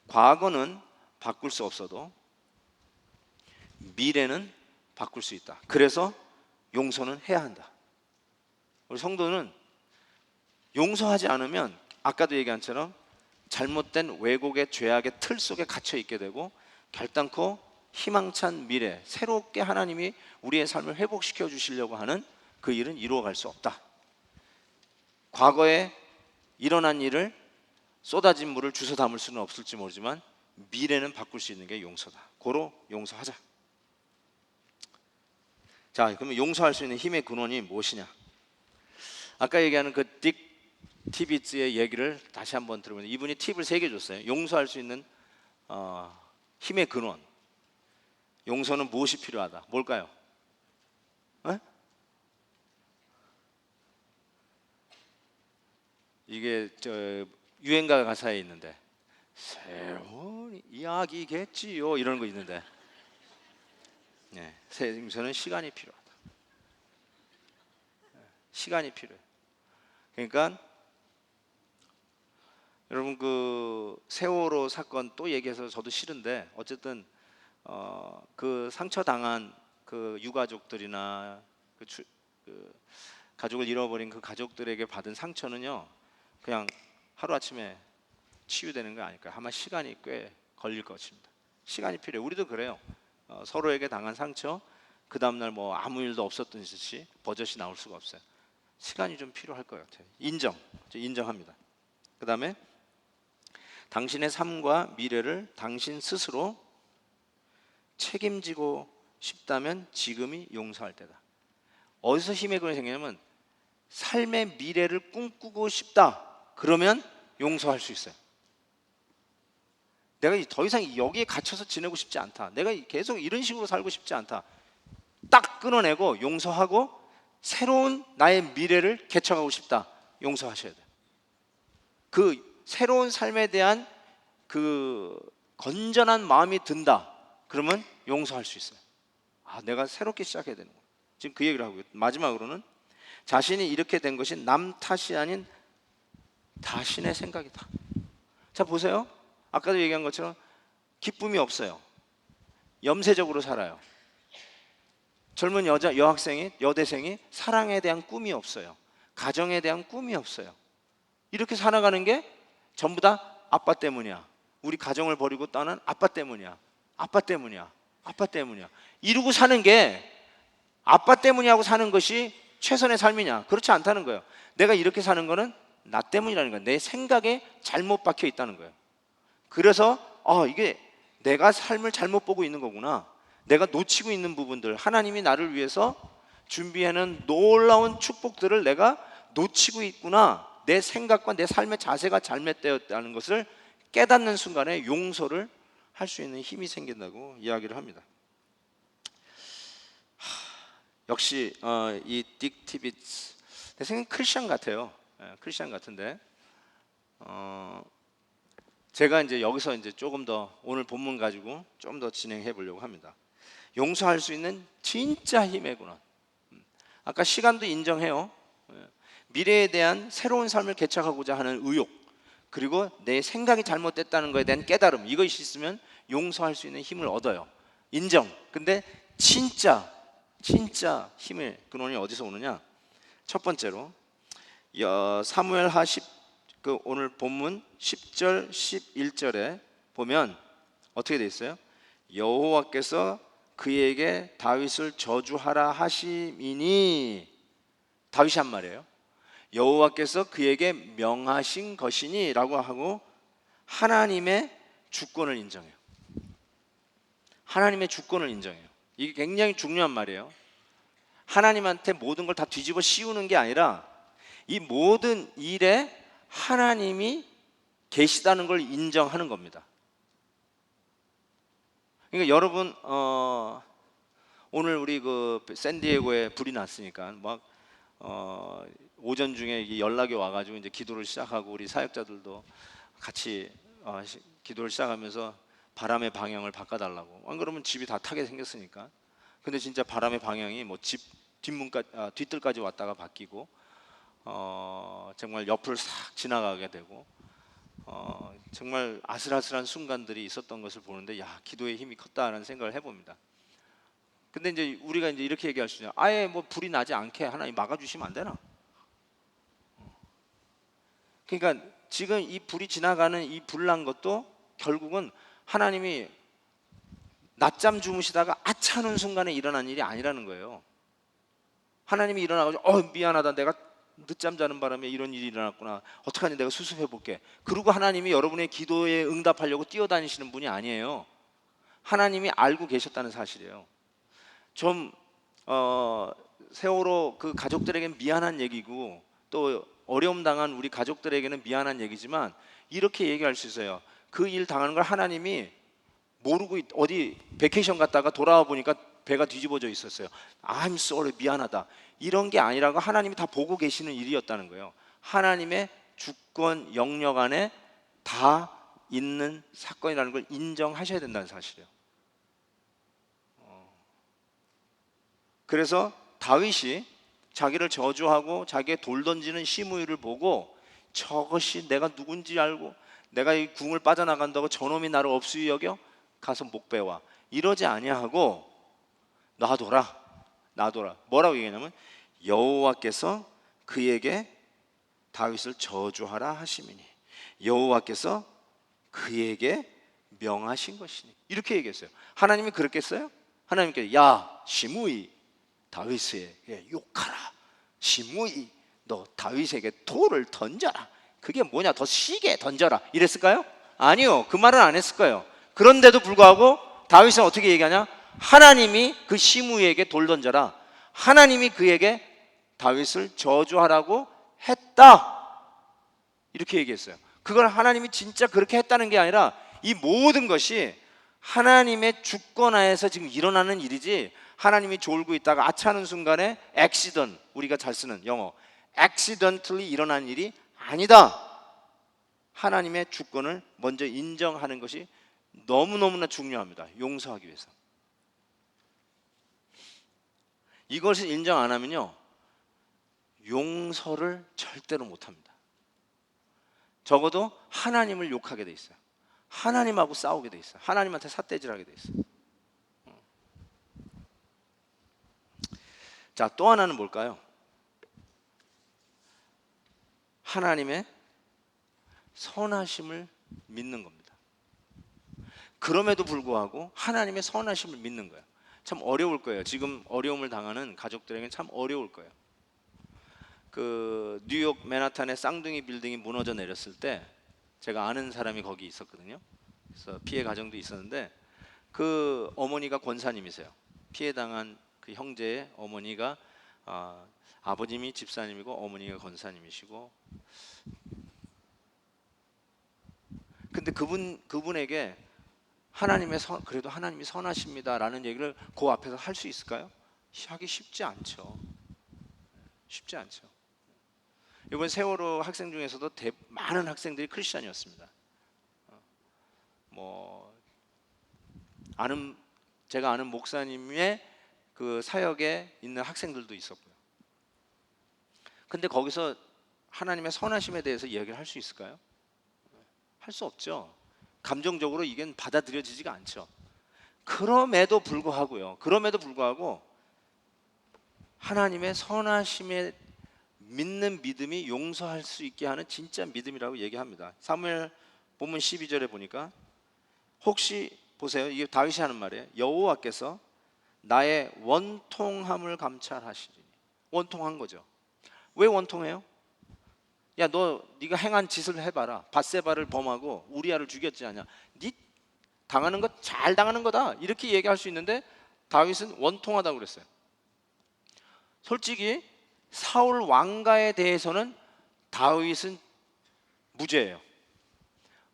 과거는 바꿀 수 없어도 미래는 바꿀 수 있다. 그래서 용서는 해야 한다. 우리 성도는 용서하지 않으면 아까도 얘기한 것처럼 잘못된 왜곡의 죄악의 틀 속에 갇혀 있게 되고 결단코 희망찬 미래, 새롭게 하나님이 우리의 삶을 회복시켜 주시려고 하는 그 일은 이루어갈 수 없다. 과거에 일어난 일을, 쏟아진 물을 주워 담을 수는 없을지 모르지만 미래는 바꿀 수 있는 게 용서다. 고로 용서하자. 자, 그러면 용서할 수 있는 힘의 근원이 무엇이냐? 아까 얘기하는 그 딕 티비츠의 얘기를 다시 한번 들어보면 이분이 팁을 3개 줬어요. 용서할 수 있는 힘의 근원. 용서는 무엇이 필요하다? 뭘까요? 에? 이게 유행가 가사에 있는데 새로운 이야기겠지요 이런 거 있는데, 네, 용서는 시간이 필요하다. 시간이 필요해. 그러니까 여러분 그 세월호 사건 또 얘기해서 저도 싫은데 어쨌든 그 상처 당한 그 유가족들이나 그 가족을 잃어버린 그 가족들에게 받은 상처는요 그냥 하루아침에 치유되는 거 아닐까요? 아마 시간이 꽤 걸릴 것입니다. 시간이 필요해요. 우리도 그래요. 서로에게 당한 상처, 그 다음날 뭐 아무 일도 없었던 듯이 버젓이 나올 수가 없어요. 시간이 좀 필요할 것 같아요. 인정합니다. 그 다음에 당신의 삶과 미래를 당신 스스로 책임지고 싶다면 지금이 용서할 때다. 어디서 힘의 근원이 생기냐면 삶의 미래를 꿈꾸고 싶다. 그러면 용서할 수 있어요. 내가 더 이상 여기에 갇혀서 지내고 싶지 않다. 내가 계속 이런 식으로 살고 싶지 않다. 딱 끊어내고 용서하고 새로운 나의 미래를 개척하고 싶다. 용서하셔야 돼요. 그 새로운 삶에 대한 그 건전한 마음이 든다. 그러면 용서할 수 있어요. 내가 새롭게 시작해야 되는 거예요. 지금 그 얘기를 하고요. 마지막으로는 자신이 이렇게 된 것이 남 탓이 아닌 자신의 생각이다. 자 보세요. 아까도 얘기한 것처럼 기쁨이 없어요. 염세적으로 살아요. 젊은 여대생이 사랑에 대한 꿈이 없어요. 가정에 대한 꿈이 없어요. 이렇게 살아가는 게 전부 다 아빠 때문이야. 우리 가정을 버리고 떠난 아빠 때문이야. 이러고 사는 게 아빠 때문이라고 사는 것이 최선의 삶이냐? 그렇지 않다는 거예요. 내가 이렇게 사는 거는 나 때문이라는 거예요. 내 생각에 잘못 박혀 있다는 거예요. 그래서 이게 내가 삶을 잘못 보고 있는 거구나. 내가 놓치고 있는 부분들, 하나님이 나를 위해서 준비하는 놀라운 축복들을 내가 놓치고 있구나. 내 생각과 내 삶의 자세가 잘못되었다는 것을 깨닫는 순간에 용서를 할 수 있는 힘이 생긴다고 이야기를 합니다. 역시 이 딕 티비츠 내 생각엔 크리스천 같아요. 예, 크리스천 같은데 제가 이제 여기서 이제 조금 더 오늘 본문 가지고 좀 더 진행해 보려고 합니다. 용서할 수 있는 진짜 힘의 근원. 아까 시간도 인정해요. 예. 미래에 대한 새로운 삶을 개척하고자 하는 의욕, 그리고 내 생각이 잘못됐다는 것에 대한 깨달음, 이것이 있으면 용서할 수 있는 힘을 얻어요. 인정. 근데 진짜 힘의 근원이 어디서 오느냐? 첫 번째로 사무엘하 10, 그 오늘 본문 10절 11절에 보면 어떻게 돼 있어요? 여호와께서 그에게 다윗을 저주하라 하심이니, 다윗이 한 말이에요. 여호와께서 그에게 명하신 것이니 라고 하고 하나님의 주권을 인정해요. 하나님의 주권을 인정해요. 이게 굉장히 중요한 말이에요. 하나님한테 모든 걸 다 뒤집어 씌우는 게 아니라 이 모든 일에 하나님이 계시다는 걸 인정하는 겁니다. 그러니까 여러분 오늘 우리 그 샌디에고에 불이 났으니까 막 오전 중에 연락이 와가지고 이제 기도를 시작하고 우리 사역자들도 같이 기도를 시작하면서 바람의 방향을 바꿔달라고. 안 그러면 집이 다 타게 생겼으니까. 근데 진짜 바람의 방향이 뭐 집 뒷문까지 뒷뜰까지 왔다가 바뀌고 정말 옆을 싹 지나가게 되고 정말 아슬아슬한 순간들이 있었던 것을 보는데 야, 기도의 힘이 컸다라는 생각을 해봅니다. 근데 이제 우리가 이제 이렇게 얘기할 수 있냐? 아예 뭐 불이 나지 않게 하나님 막아주시면 안 되나? 그러니까 지금 이 불이 지나가는 이 불난 것도 결국은 하나님이 낮잠 주무시다가 아차하는 순간에 일어난 일이 아니라는 거예요. 하나님이 일어나가지고 미안하다, 내가 늦잠 자는 바람에 이런 일이 일어났구나, 어떡하니 내가 수습해 볼게. 그리고 하나님이 여러분의 기도에 응답하려고 뛰어다니시는 분이 아니에요. 하나님이 알고 계셨다는 사실이에요. 좀 세월호 그 가족들에게는 미안한 얘기고 또 어려움 당한 우리 가족들에게는 미안한 얘기지만 이렇게 얘기할 수 있어요. 그 일 당하는 걸 하나님이 모르고 어디 베케이션 갔다가 돌아와 보니까 배가 뒤집어져 있었어요. I'm sorry, 미안하다. 이런 게 아니라고 하나님이 다 보고 계시는 일이었다는 거예요. 하나님의 주권 영역 안에 다 있는 사건이라는 걸 인정하셔야 된다는 사실이에요. 그래서 다윗이 자기를 저주하고 자기의 돌 던지는 시므이를 보고 저것이 내가 누군지 알고 내가 이 궁을 빠져나간다고 저놈이 나를 업수히 여겨 가서 목 베와, 이러지 아니하고 놔둬라. 뭐라고 얘기하냐면 여호와께서 그에게 다윗을 저주하라 하심이니 여호와께서 그에게 명하신 것이니, 이렇게 얘기했어요. 하나님이 그랬겠어요? 하나님께 야 시므이 다윗에게 욕하라. 시므이 너 다윗에게 돌을 던져라. 그게 뭐냐, 더 시게 던져라, 이랬을까요? 아니요, 그 말은 안 했을 거예요. 그런데도 불구하고 다윗은 어떻게 얘기하냐? 하나님이 그 시므이에게 돌 던져라, 하나님이 그에게 다윗을 저주하라고 했다, 이렇게 얘기했어요. 그걸 하나님이 진짜 그렇게 했다는 게 아니라 이 모든 것이 하나님의 주권하에서 지금 일어나는 일이지, 하나님이 졸고 있다가 아차하는 순간에 accident, 우리가 잘 쓰는 영어 accidentally 일어난 일이 아니다. 하나님의 주권을 먼저 인정하는 것이 너무너무나 중요합니다. 용서하기 위해서. 이것을 인정 안 하면요, 용서를 절대로 못합니다. 적어도 하나님을 욕하게 돼 있어요. 하나님하고 싸우게 돼 있어요. 하나님한테 삿대질하게 돼 있어요. 자, 또 하나는 뭘까요? 하나님의 선하심을 믿는 겁니다. 그럼에도 불구하고 하나님의 선하심을 믿는 거예요. 참 어려울 거예요. 지금 어려움을 당하는 가족들에게는 참 어려울 거예요. 그 뉴욕 맨하탄의 쌍둥이 빌딩이 무너져 내렸을 때 제가 아는 사람이 거기 있었거든요. 그래서 피해 가정도 있었는데 그 어머니가 권사님이세요. 피해 당한 그 형제의 어머니가 아버님이 집사님이고 어머니가 권사님이시고, 근데 그분에게 그래도 하나님이 선하십니다라는 얘기를 그 앞에서 할 수 있을까요? 하기 쉽지 않죠. 쉽지 않죠. 이번 세월호 학생 중에서도 많은 학생들이 크리스천이었습니다. 뭐 아는 제가 아는 목사님의 그 사역에 있는 학생들도 있었고요. 근데 거기서 하나님의 선하심에 대해서 이야기를 할 수 있을까요? 할 수 없죠. 감정적으로 이게 받아들여지지가 않죠. 그럼에도 불구하고 하나님의 선하심에 믿는 믿음이 용서할 수 있게 하는 진짜 믿음이라고 얘기합니다. 사무엘 본문 12절에 보니까 혹시 보세요. 이게 다윗이 하는 말이에요. 여호와께서 나의 원통함을 감찰하시리니. 원통한 거죠. 왜 원통해요? 야, 네가 행한 짓을 해봐라. 밧세바를 범하고 우리아를 죽였지 않냐. 네 당하는 것 잘 당하는 거다. 이렇게 얘기할 수 있는데 다윗은 원통하다고 그랬어요. 솔직히 사울 왕가에 대해서는 다윗은 무죄예요.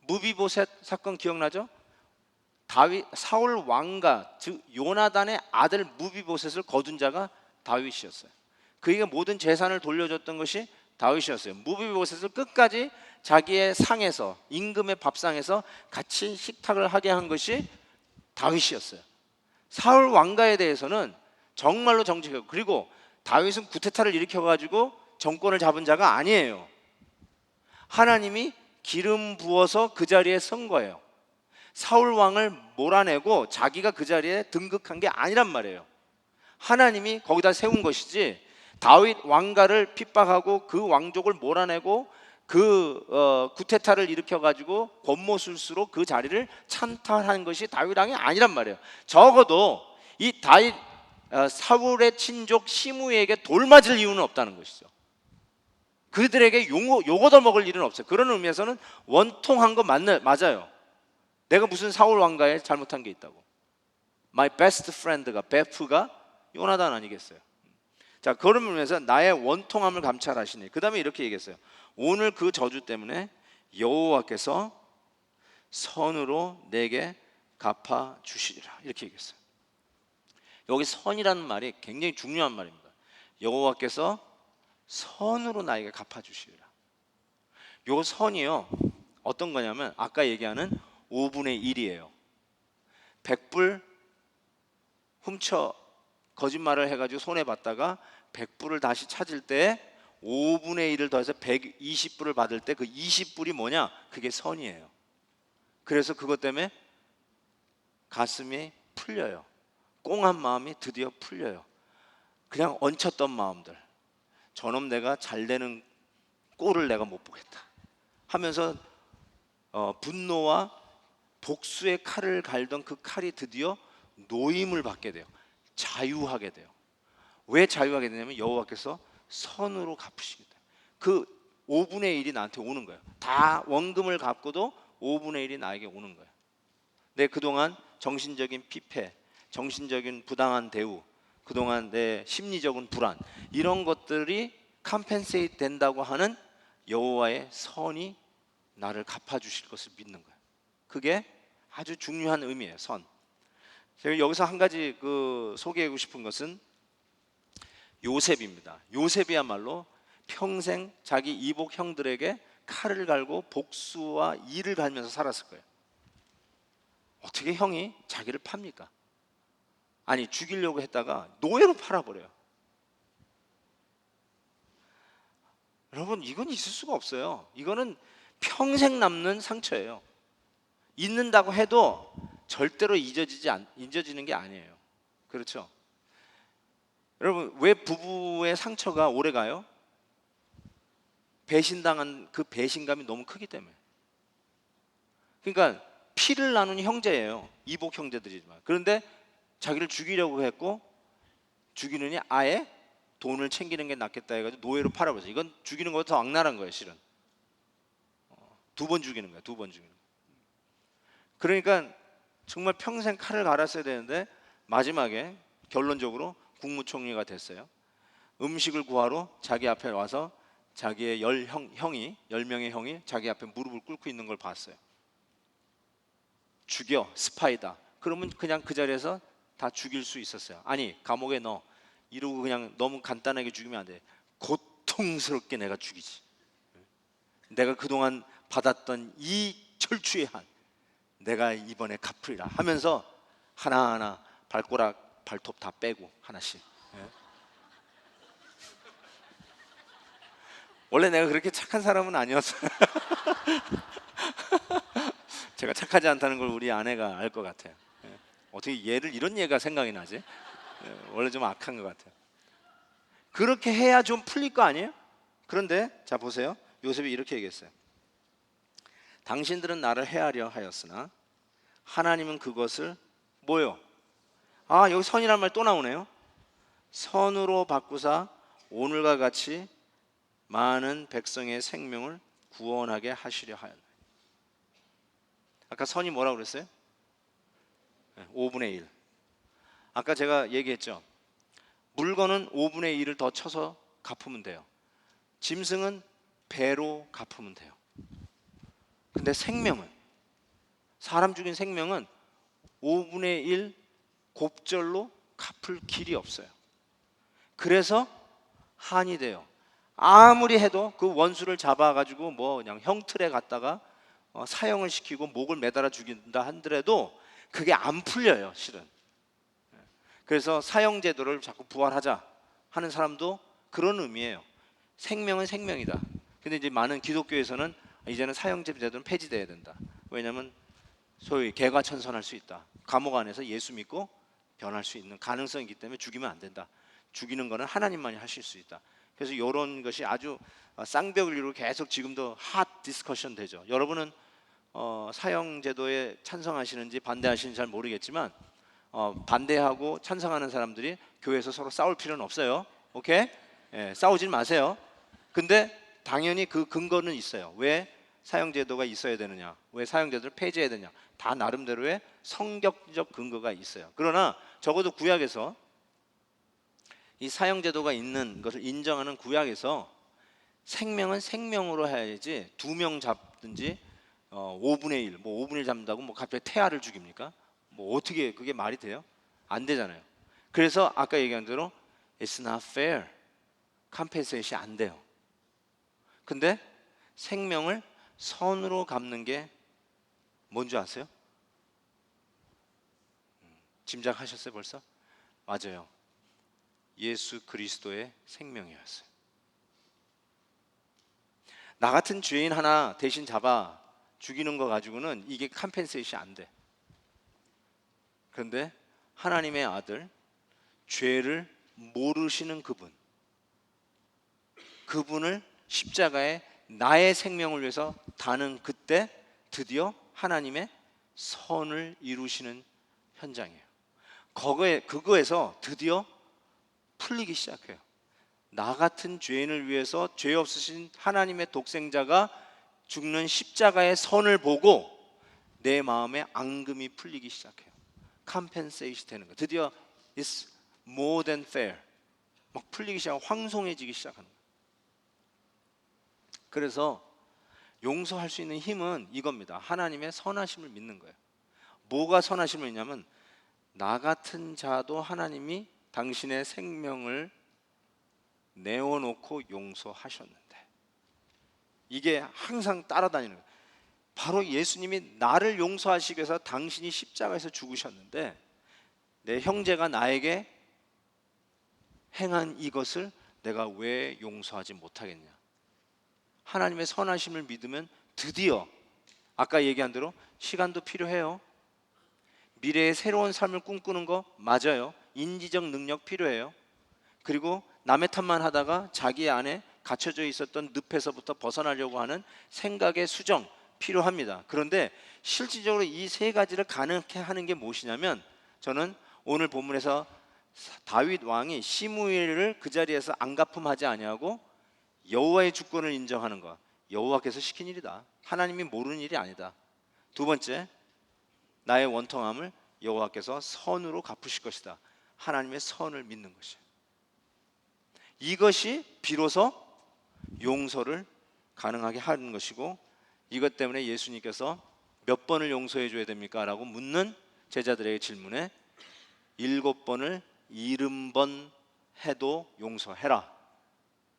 무비보셋 사건 기억나죠? 사울 왕가, 즉 요나단의 아들 무비보셋을 거둔 자가 다윗이었어요. 그에게 모든 재산을 돌려줬던 것이 다윗이었어요. 무비보셋을 끝까지 자기의 상에서, 임금의 밥상에서 같이 식탁을 하게 한 것이 다윗이었어요. 사울 왕가에 대해서는 정말로 정직하고, 그리고 다윗은 구테타를 일으켜가지고 정권을 잡은 자가 아니에요. 하나님이 기름 부어서 그 자리에 선 거예요. 사울 왕을 몰아내고 자기가 그 자리에 등극한 게 아니란 말이에요. 하나님이 거기다 세운 것이지, 다윗 왕가를 핍박하고 그 왕족을 몰아내고 구테타를 일으켜가지고 권모술수로 그 자리를 찬탈한 것이 다윗 왕이 아니란 말이에요. 적어도 이 사울의 친족 시므이에게 돌 맞을 이유는 없다는 것이죠. 그들에게 욕 얻어먹을 일은 없어요. 그런 의미에서는 원통한 거 맞아요. 내가 무슨 사울 왕가에 잘못한 게 있다고. My best friend가 베프가 요나단 아니겠어요? 자, 그런 의미에서 나의 원통함을 감찰하시니. 그 다음에 이렇게 얘기했어요. 오늘 그 저주 때문에 여호와께서 선으로 내게 갚아 주시리라. 이렇게 얘기했어요. 여기 선이라는 말이 굉장히 중요한 말입니다. 여호와께서 선으로 나에게 갚아 주시리라. 요 선이요, 어떤 거냐면 아까 얘기하는 5분의 1이에요. 100불 훔쳐 거짓말을 해가지고 손해봤다가 100불을 다시 찾을 때 5분의 1을 더해서 120불을 받을 때 그 20불이 뭐냐? 그게 선이에요. 그래서 그것 때문에 가슴이 풀려요. 꽁한 마음이 드디어 풀려요. 그냥 얹혔던 마음들, 저놈 내가 잘 되는 꼴을 내가 못 보겠다 하면서 분노와 복수의 칼을 갈던 그 칼이 드디어 노임을 받게 돼요. 자유하게 돼요. 왜 자유하게 되냐면 여호와께서 선으로 갚으시겠다. 그 5분의 1이 나한테 오는 거예요. 다 원금을 갚고도 5분의 1이 나에게 오는 거예요. 내 그동안 정신적인 피폐, 정신적인 부당한 대우, 그동안 내 심리적인 불안, 이런 것들이 컴펜세이트 된다고 하는 여호와의 선이 나를 갚아주실 것을 믿는 거예요. 그게 아주 중요한 의미예요. 선. 제가 여기서 한 가지 소개하고 싶은 것은 요셉입니다. 요셉이야말로 평생 자기 이복 형들에게 칼을 갈고 복수와 이를 갈면서 살았을 거예요. 어떻게 형이 자기를 팝니까? 아니, 죽이려고 했다가 노예로 팔아버려요. 여러분, 이건 있을 수가 없어요. 이거는 평생 남는 상처예요. 잊는다고 해도 절대로 잊어지는 게 아니에요. 그렇죠? 여러분, 왜 부부의 상처가 오래 가요? 배신당한 그 배신감이 너무 크기 때문에. 그러니까 피를 나눈 형제예요. 이복 형제들이지만. 그런데 자기를 죽이려고 했고, 죽이느니 아예 돈을 챙기는 게 낫겠다 해가지고 노예로 팔아버렸어요. 이건 죽이는 것보다 더 악랄한 거예요, 실은. 2번 죽이는 거예요. 2번 죽이는 거예요. 그러니까 정말 평생 칼을 갈았어야 되는데 마지막에 결론적으로 국무총리가 됐어요. 음식을 구하러 자기 앞에 와서 자기의 10명의 형이 자기 앞에 무릎을 꿇고 있는 걸 봤어요. 죽여, 스파이다. 그러면 그냥 그 자리에서 다 죽일 수 있었어요. 아니, 감옥에 넣어. 이러고 그냥 너무 간단하게 죽이면 안 돼. 고통스럽게 내가 죽이지. 내가 그동안 받았던 이 철추의 한 내가 이번에 갚으리라 하면서 하나하나 발가락 발톱 다 빼고 하나씩. 예. 원래 내가 그렇게 착한 사람은 아니었어요. 제가 착하지 않다는 걸 우리 아내가 알 것 같아요. 예. 어떻게 얘를 이런 얘가 생각이 나지? 예, 원래 좀 악한 것 같아요. 그렇게 해야 좀 풀릴 거 아니에요? 그런데 자 보세요. 요셉이 이렇게 얘기했어요. 당신들은 나를 해하려 하였으나 하나님은 그것을 뭐요? 아, 여기 선이란 말 또 나오네요. 선으로 바꾸사 오늘과 같이 많은 백성의 생명을 구원하게 하시려 하였네. 아까 선이 뭐라고 그랬어요? 5분의 1. 아까 제가 얘기했죠. 물건은 5분의 1을 더 쳐서 갚으면 돼요. 짐승은 배로 갚으면 돼요. 근데 생명은, 사람 죽인 생명은 5분의 1 곱절로 갚을 길이 없어요. 그래서 한이 돼요. 아무리 해도 그 원수를 잡아가지고 뭐 그냥 형틀에 갖다가 사형을 시키고 목을 매달아 죽인다 하더라도 그게 안 풀려요, 실은. 그래서 사형제도를 자꾸 부활하자 하는 사람도 그런 의미예요. 생명은 생명이다. 근데 이제 많은 기독교에서는 이제는 사형제도는 폐지돼야 된다. 왜냐하면 소위 개과천선할 수 있다. 감옥 안에서 예수 믿고 변할 수 있는 가능성이 있기 때문에 죽이면 안 된다. 죽이는 거는 하나님만이 하실 수 있다. 그래서 이런 것이 아주 쌍벽을 이루고 계속 지금도 핫 디스커션 되죠. 여러분은 사형제도에 찬성하시는지 반대하시는지 잘 모르겠지만 반대하고 찬성하는 사람들이 교회에서 서로 싸울 필요는 없어요. 오케이? 예, 싸우지 마세요. 근데 당연히 그 근거는 있어요. 왜 사형제도가 있어야 되느냐? 왜 사형제도를 폐지해야 되냐? 다 나름대로의 성경적 근거가 있어요. 그러나 적어도 구약에서 이 사형제도가 있는 것을 인정하는 구약에서 생명은 생명으로 해야지 2명 잡든지 5분의 1, 뭐 5분의 1 잡는다고 뭐 갑자기 태아를 죽입니까? 뭐 어떻게 그게 말이 돼요? 안 되잖아요. 그래서 아까 얘기한 대로 It's not fair. 컴펜세이션이 안 돼요. 근데 생명을 선으로 갚는 게 뭔지 아세요? 짐작하셨어요 벌써? 맞아요. 예수 그리스도의 생명이었어요. 나 같은 죄인 하나 대신 잡아 죽이는 거 가지고는 이게 컴펜세이션이 안 돼. 그런데 하나님의 아들, 죄를 모르시는 그분을 십자가에 나의 생명을 위해서 다는 그때 드디어 하나님의 선을 이루시는 현장이에요. 그거에서 드디어 풀리기 시작해요. 나 같은 죄인을 위해서 죄 없으신 하나님의 독생자가 죽는 십자가의 선을 보고 내 마음에 앙금이 풀리기 시작해요. 컴펜세이션 되는 거예요. 드디어 It's more than fair. 막 풀리기 시작하고 황송해지기 시작하는 거예요. 그래서 용서할 수 있는 힘은 이겁니다. 하나님의 선하심을 믿는 거예요. 뭐가 선하심을 있냐면 나 같은 자도 하나님이 당신의 생명을 내어놓고 용서하셨는데, 이게 항상 따라다니는 거예요. 바로 예수님이 나를 용서하시기 위해서 당신이 십자가에서 죽으셨는데 내 형제가 나에게 행한 이것을 내가 왜 용서하지 못하겠냐. 하나님의 선하심을 믿으면 드디어 아까 얘기한 대로 시간도 필요해요. 미래의 새로운 삶을 꿈꾸는 거 맞아요. 인지적 능력 필요해요. 그리고 남의 탓만 하다가 자기 안에 갇혀져 있었던 늪에서부터 벗어나려고 하는 생각의 수정 필요합니다. 그런데 실질적으로 이 세 가지를 가능하게 하는 게 무엇이냐면, 저는 오늘 본문에서 다윗 왕이 시므엘을 그 자리에서 안갚음하지 아니하고 여호와의 주권을 인정하는 것, 여호와께서 시킨 일이다. 하나님이 모르는 일이 아니다. 두 번째, 나의 원통함을 여호와께서 선으로 갚으실 것이다. 하나님의 선을 믿는 것이에요. 이것이 비로소 용서를 가능하게 하는 것이고, 이것 때문에 예수님께서 몇 번을 용서해 줘야 됩니까? 라고 묻는 제자들에게 질문에 7번을 70번 해도 용서해라.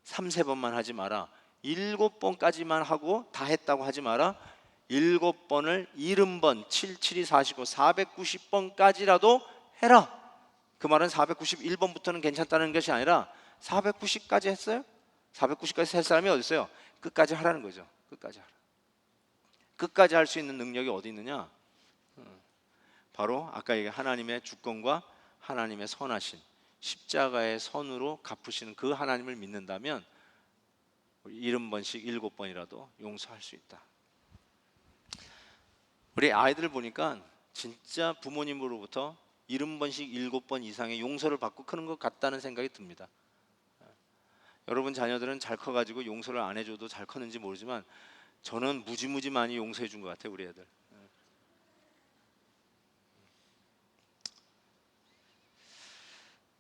3~4번만 하지 마라. 7번까지만 하고 다 했다고 하지 마라. 7번을 70번, 7, 7이 45, 490번까지라도 해라. 그 말은 491번부터는 괜찮다는 것이 아니라 490까지 했어요? 490까지 할 사람이 어디 있어요? 끝까지 하라는 거죠. 끝까지 하라. 끝까지 할 수 있는 능력이 어디 있느냐? 바로 아까 얘기한 하나님의 주권과 하나님의 선하신 십자가의 선으로 갚으시는 그 하나님을 믿는다면 70번씩 7번이라도 용서할 수 있다. 우리 아이들 보니까 진짜 부모님으로부터 70번씩 7번 이상의 용서를 받고 크는 것 같다는 생각이 듭니다. 여러분 자녀들은 잘 커가지고 용서를 안 해줘도 잘 컸는지 모르지만 저는 무지무지 많이 용서해 준 것 같아요, 우리 애들.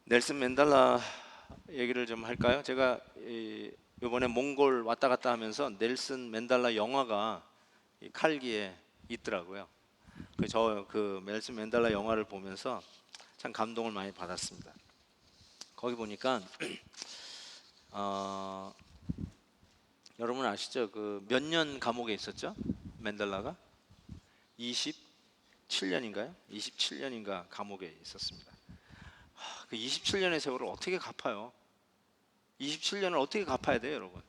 넬슨 맨델라 얘기를 좀 할까요? 제가 이번에 몽골 왔다 갔다 하면서 넬슨 맨델라 영화가 칼기에 있더라고요. 그 넬슨 맨델라 영화를 보면서 참 감동을 많이 받았습니다. 거기 보니까 여러분 아시죠? 그 몇 년 감옥에 있었죠? 맨델라가 27년인가요? 27년인가 감옥에 있었습니다. 그 27년의 세월을 어떻게 갚아요? 27년을 어떻게 갚아야 돼요, 여러분?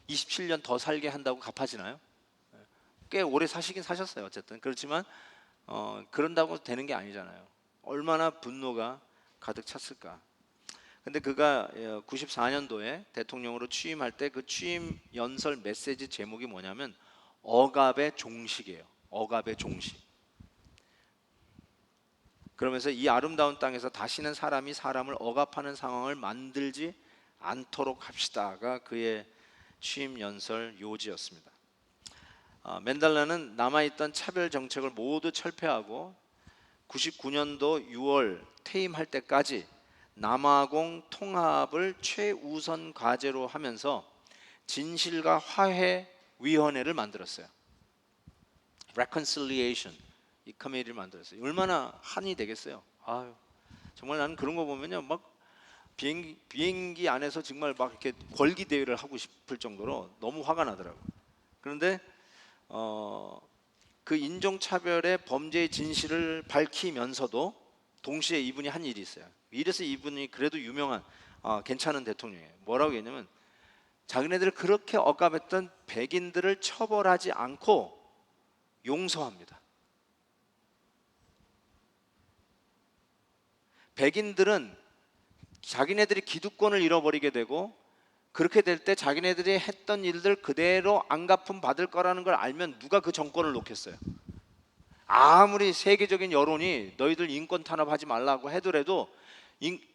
27년 더 살게 한다고 갚아지나요? 꽤 오래 사시긴 사셨어요, 어쨌든. 그렇지만 그런다고 되는 게 아니잖아요. 얼마나 분노가 가득 찼을까. 근데 그가 94년도에 대통령으로 취임할 때 그 취임 연설 메시지 제목이 뭐냐면 억압의 종식이에요. 억압의 종식. 그러면서 이 아름다운 땅에서 다시는 사람이 사람을 억압하는 상황을 만들지 않도록 합시다가 그의 취임 연설 요지였습니다. 맨델라는 남아있던 차별 정책을 모두 철폐하고 99년도 6월 퇴임할 때까지 남아공 통합을 최우선 과제로 하면서 진실과 화해 위원회를 만들었어요. Reconciliation 이 커미티를 만들었어요. 얼마나 한이 되겠어요. 아유, 정말 나는 그런 거 보면요, 막 비행기 안에서 정말 막 이렇게 걸기 대회를 하고 싶을 정도로 너무 화가 나더라고요. 그런데 그 인종차별의 범죄의 진실을 밝히면서도 동시에 이분이 한 일이 있어요. 이래서 이분이 그래도 유명한 괜찮은 대통령이에요. 뭐라고 했냐면 자기네들 그렇게 억압했던 백인들을 처벌하지 않고 용서합니다. 백인들은 자기네들이 기득권을 잃어버리게 되고 그렇게 될 때 자기네들이 했던 일들 그대로 안갚음 받을 거라는 걸 알면 누가 그 정권을 놓겠어요? 아무리 세계적인 여론이 너희들 인권 탄압하지 말라고 하더라도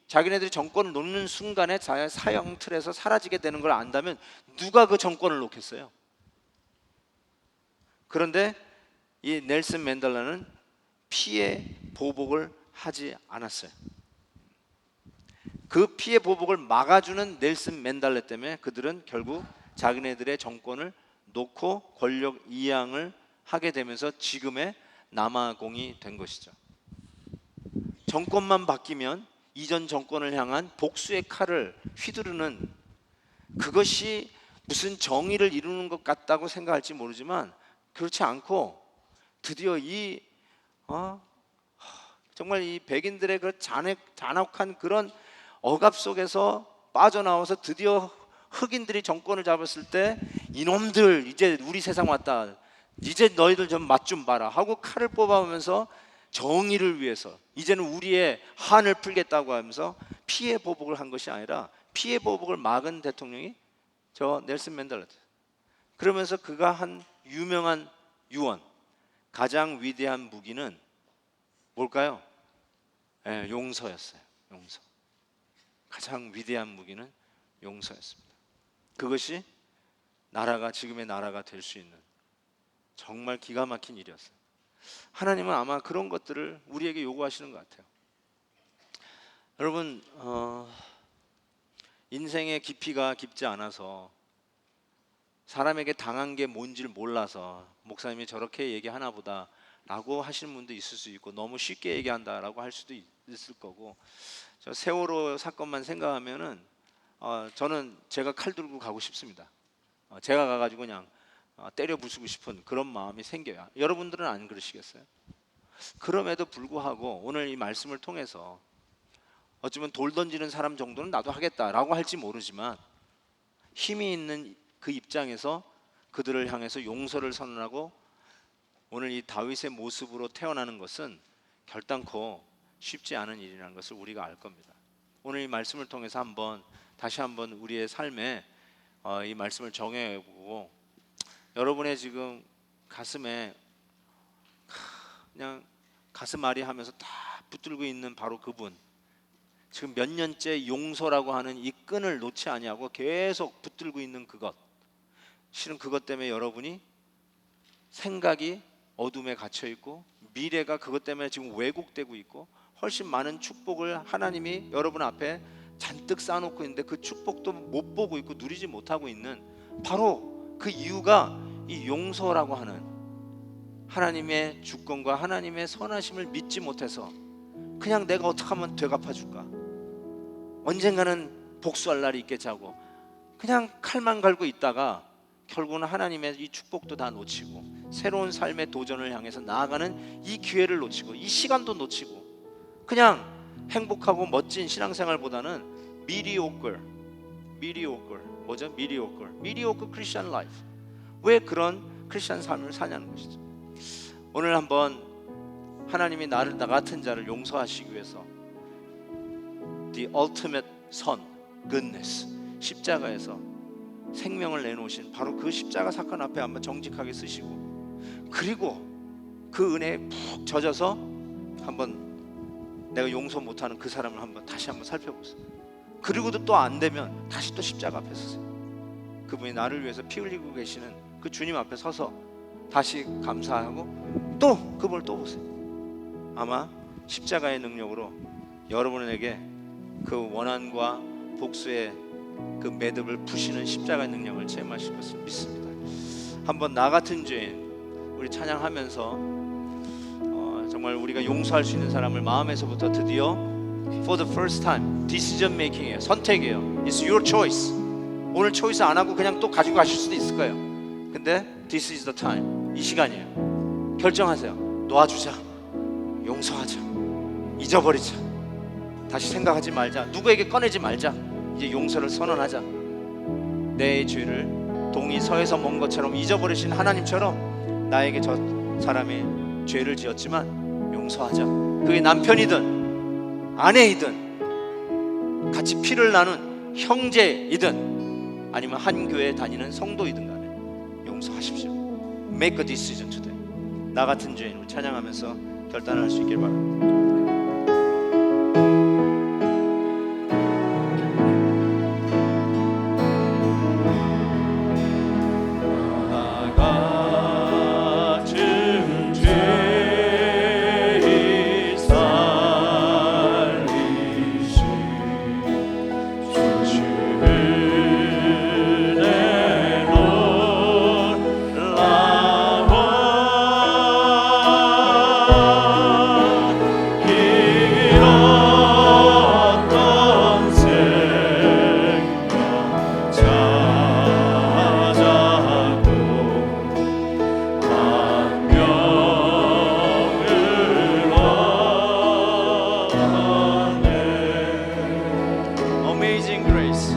자기네들이 정권을 놓는 순간에 사형 틀에서 사라지게 되는 걸 안다면 누가 그 정권을 놓겠어요? 그런데 이 넬슨 맨델라는 피해 보복을 하지 않았어요. 그 피해 보복을 막아주는 넬슨 맨델라 때문에 그들은 결국 자기네들의 정권을 놓고 권력 이양을 하게 되면서 지금의 남아공이 된 것이죠. 정권만 바뀌면 이전 정권을 향한 복수의 칼을 휘두르는 그것이 무슨 정의를 이루는 것 같다고 생각할지 모르지만 그렇지 않고 드디어 정말 이 백인들의 그 잔혹한 그런 억압 속에서 빠져나와서 드디어 흑인들이 정권을 잡았을 때 이놈들 이제 우리 세상 왔다, 이제 너희들 좀 맛 좀 봐라 하고 칼을 뽑아오면서 정의를 위해서 이제는 우리의 한을 풀겠다고 하면서 피해 보복을 한 것이 아니라 피해 보복을 막은 대통령이 저 넬슨 맨델라. 그러면서 그가 한 유명한 유언, 가장 위대한 무기는 뭘까요? 용서였어요. 용서. 가장 위대한 무기는 용서였습니다. 그것이 지금의 나라가 될 수 있는 정말 기가 막힌 일이었어요. 하나님은 아마 그런 것들을 우리에게 요구하시는 것 같아요. 여러분, 인생의 깊이가 깊지 않아서 사람에게 당한 게 뭔지를 몰라서 목사님이 저렇게 얘기하나 보다 라고 하시는 분도 있을 수 있고 너무 쉽게 얘기한다 라고 할 수도 있을 거고, 저 세월호 사건만 생각하면은 저는 제가 칼 들고 가고 싶습니다. 제가 가가지고 그냥 때려 부수고 싶은 그런 마음이 생겨요. 여러분들은 안 그러시겠어요? 그럼에도 불구하고 오늘 이 말씀을 통해서 어쩌면 돌 던지는 사람 정도는 나도 하겠다라고 할지 모르지만 힘이 있는 그 입장에서 그들을 향해서 용서를 선언하고 오늘 이 다윗의 모습으로 태어나는 것은 결단코 쉽지 않은 일이라는 것을 우리가 알 겁니다. 오늘 이 말씀을 통해서 다시 한번 우리의 삶에 이 말씀을 정해보고 여러분의 지금 가슴에 그냥 가슴앓이 하면서 다 붙들고 있는 바로 그분, 지금 몇 년째 용서라고 하는 이 끈을 놓지 아니하고 계속 붙들고 있는 그것, 실은 그것 때문에 여러분이 생각이 어둠에 갇혀 있고 미래가 그것 때문에 지금 왜곡되고 있고 훨씬 많은 축복을 하나님이 여러분 앞에 잔뜩 쌓아놓고 있는데 그 축복도 못 보고 있고 누리지 못하고 있는 바로 그 이유가 이 용서라고 하는 하나님의 주권과 하나님의 선하심을 믿지 못해서 그냥 내가 어떻게 하면 되갚아줄까, 언젠가는 복수할 날이 있겠지 하고 그냥 칼만 갈고 있다가 결국은 하나님의 이 축복도 다 놓치고 새로운 삶의 도전을 향해서 나아가는 이 기회를 놓치고 이 시간도 놓치고 그냥 행복하고 멋진 신앙생활보다는 mediocre 크리스천 라이프, 왜 그런 크리스천 삶을 사냐는 것이죠. 오늘 한번 하나님이 나 같은 자를 용서하시기 위해서 The ultimate son, goodness, 십자가에서 생명을 내놓으신 바로 그 십자가 사건 앞에 한번 정직하게 쓰시고 그리고 그 은혜에 푹 젖어서 한번 내가 용서 못하는 그 사람을 다시 한번 살펴보세요. 그리고도 또 안 되면 다시 또 십자가 앞에 서세요. 그분이 나를 위해서 피 흘리고 계시는 그 주님 앞에 서서 다시 감사하고 또 그분을 또 보세요. 아마 십자가의 능력으로 여러분에게 그 원한과 복수의 그 매듭을 푸시는 십자가의 능력을 체험하실 것을 믿습니다. 한번 나 같은 죄인 우리 찬양하면서 정말 우리가 용서할 수 있는 사람을 마음에서부터 드디어 for the first time decision making이에요. 선택이에요. It's your choice. 오늘 초이스 안 하고 그냥 또 가지고 가실 수도 있을 거예요. 근데 this is the time, 이 시간이에요. 결정하세요. 놓아주자, 용서하자, 잊어버리자, 다시 생각하지 말자, 누구에게 꺼내지 말자. 이제 용서를 선언하자. 내 죄를 동이 서에서 먼 것처럼 잊어버리신 하나님처럼 나에게 저 사람이 죄를 지었지만 용서하자. 그게 남편이든 아내이든 같이 피를 나눈 형제이든 아니면 한 교회에 다니는 성도이든 간에 용서하십시오. Make a decision today. 나 같은 죄인을 찬양하면서 결단할 수 있길 바랍니다. Amazing grace.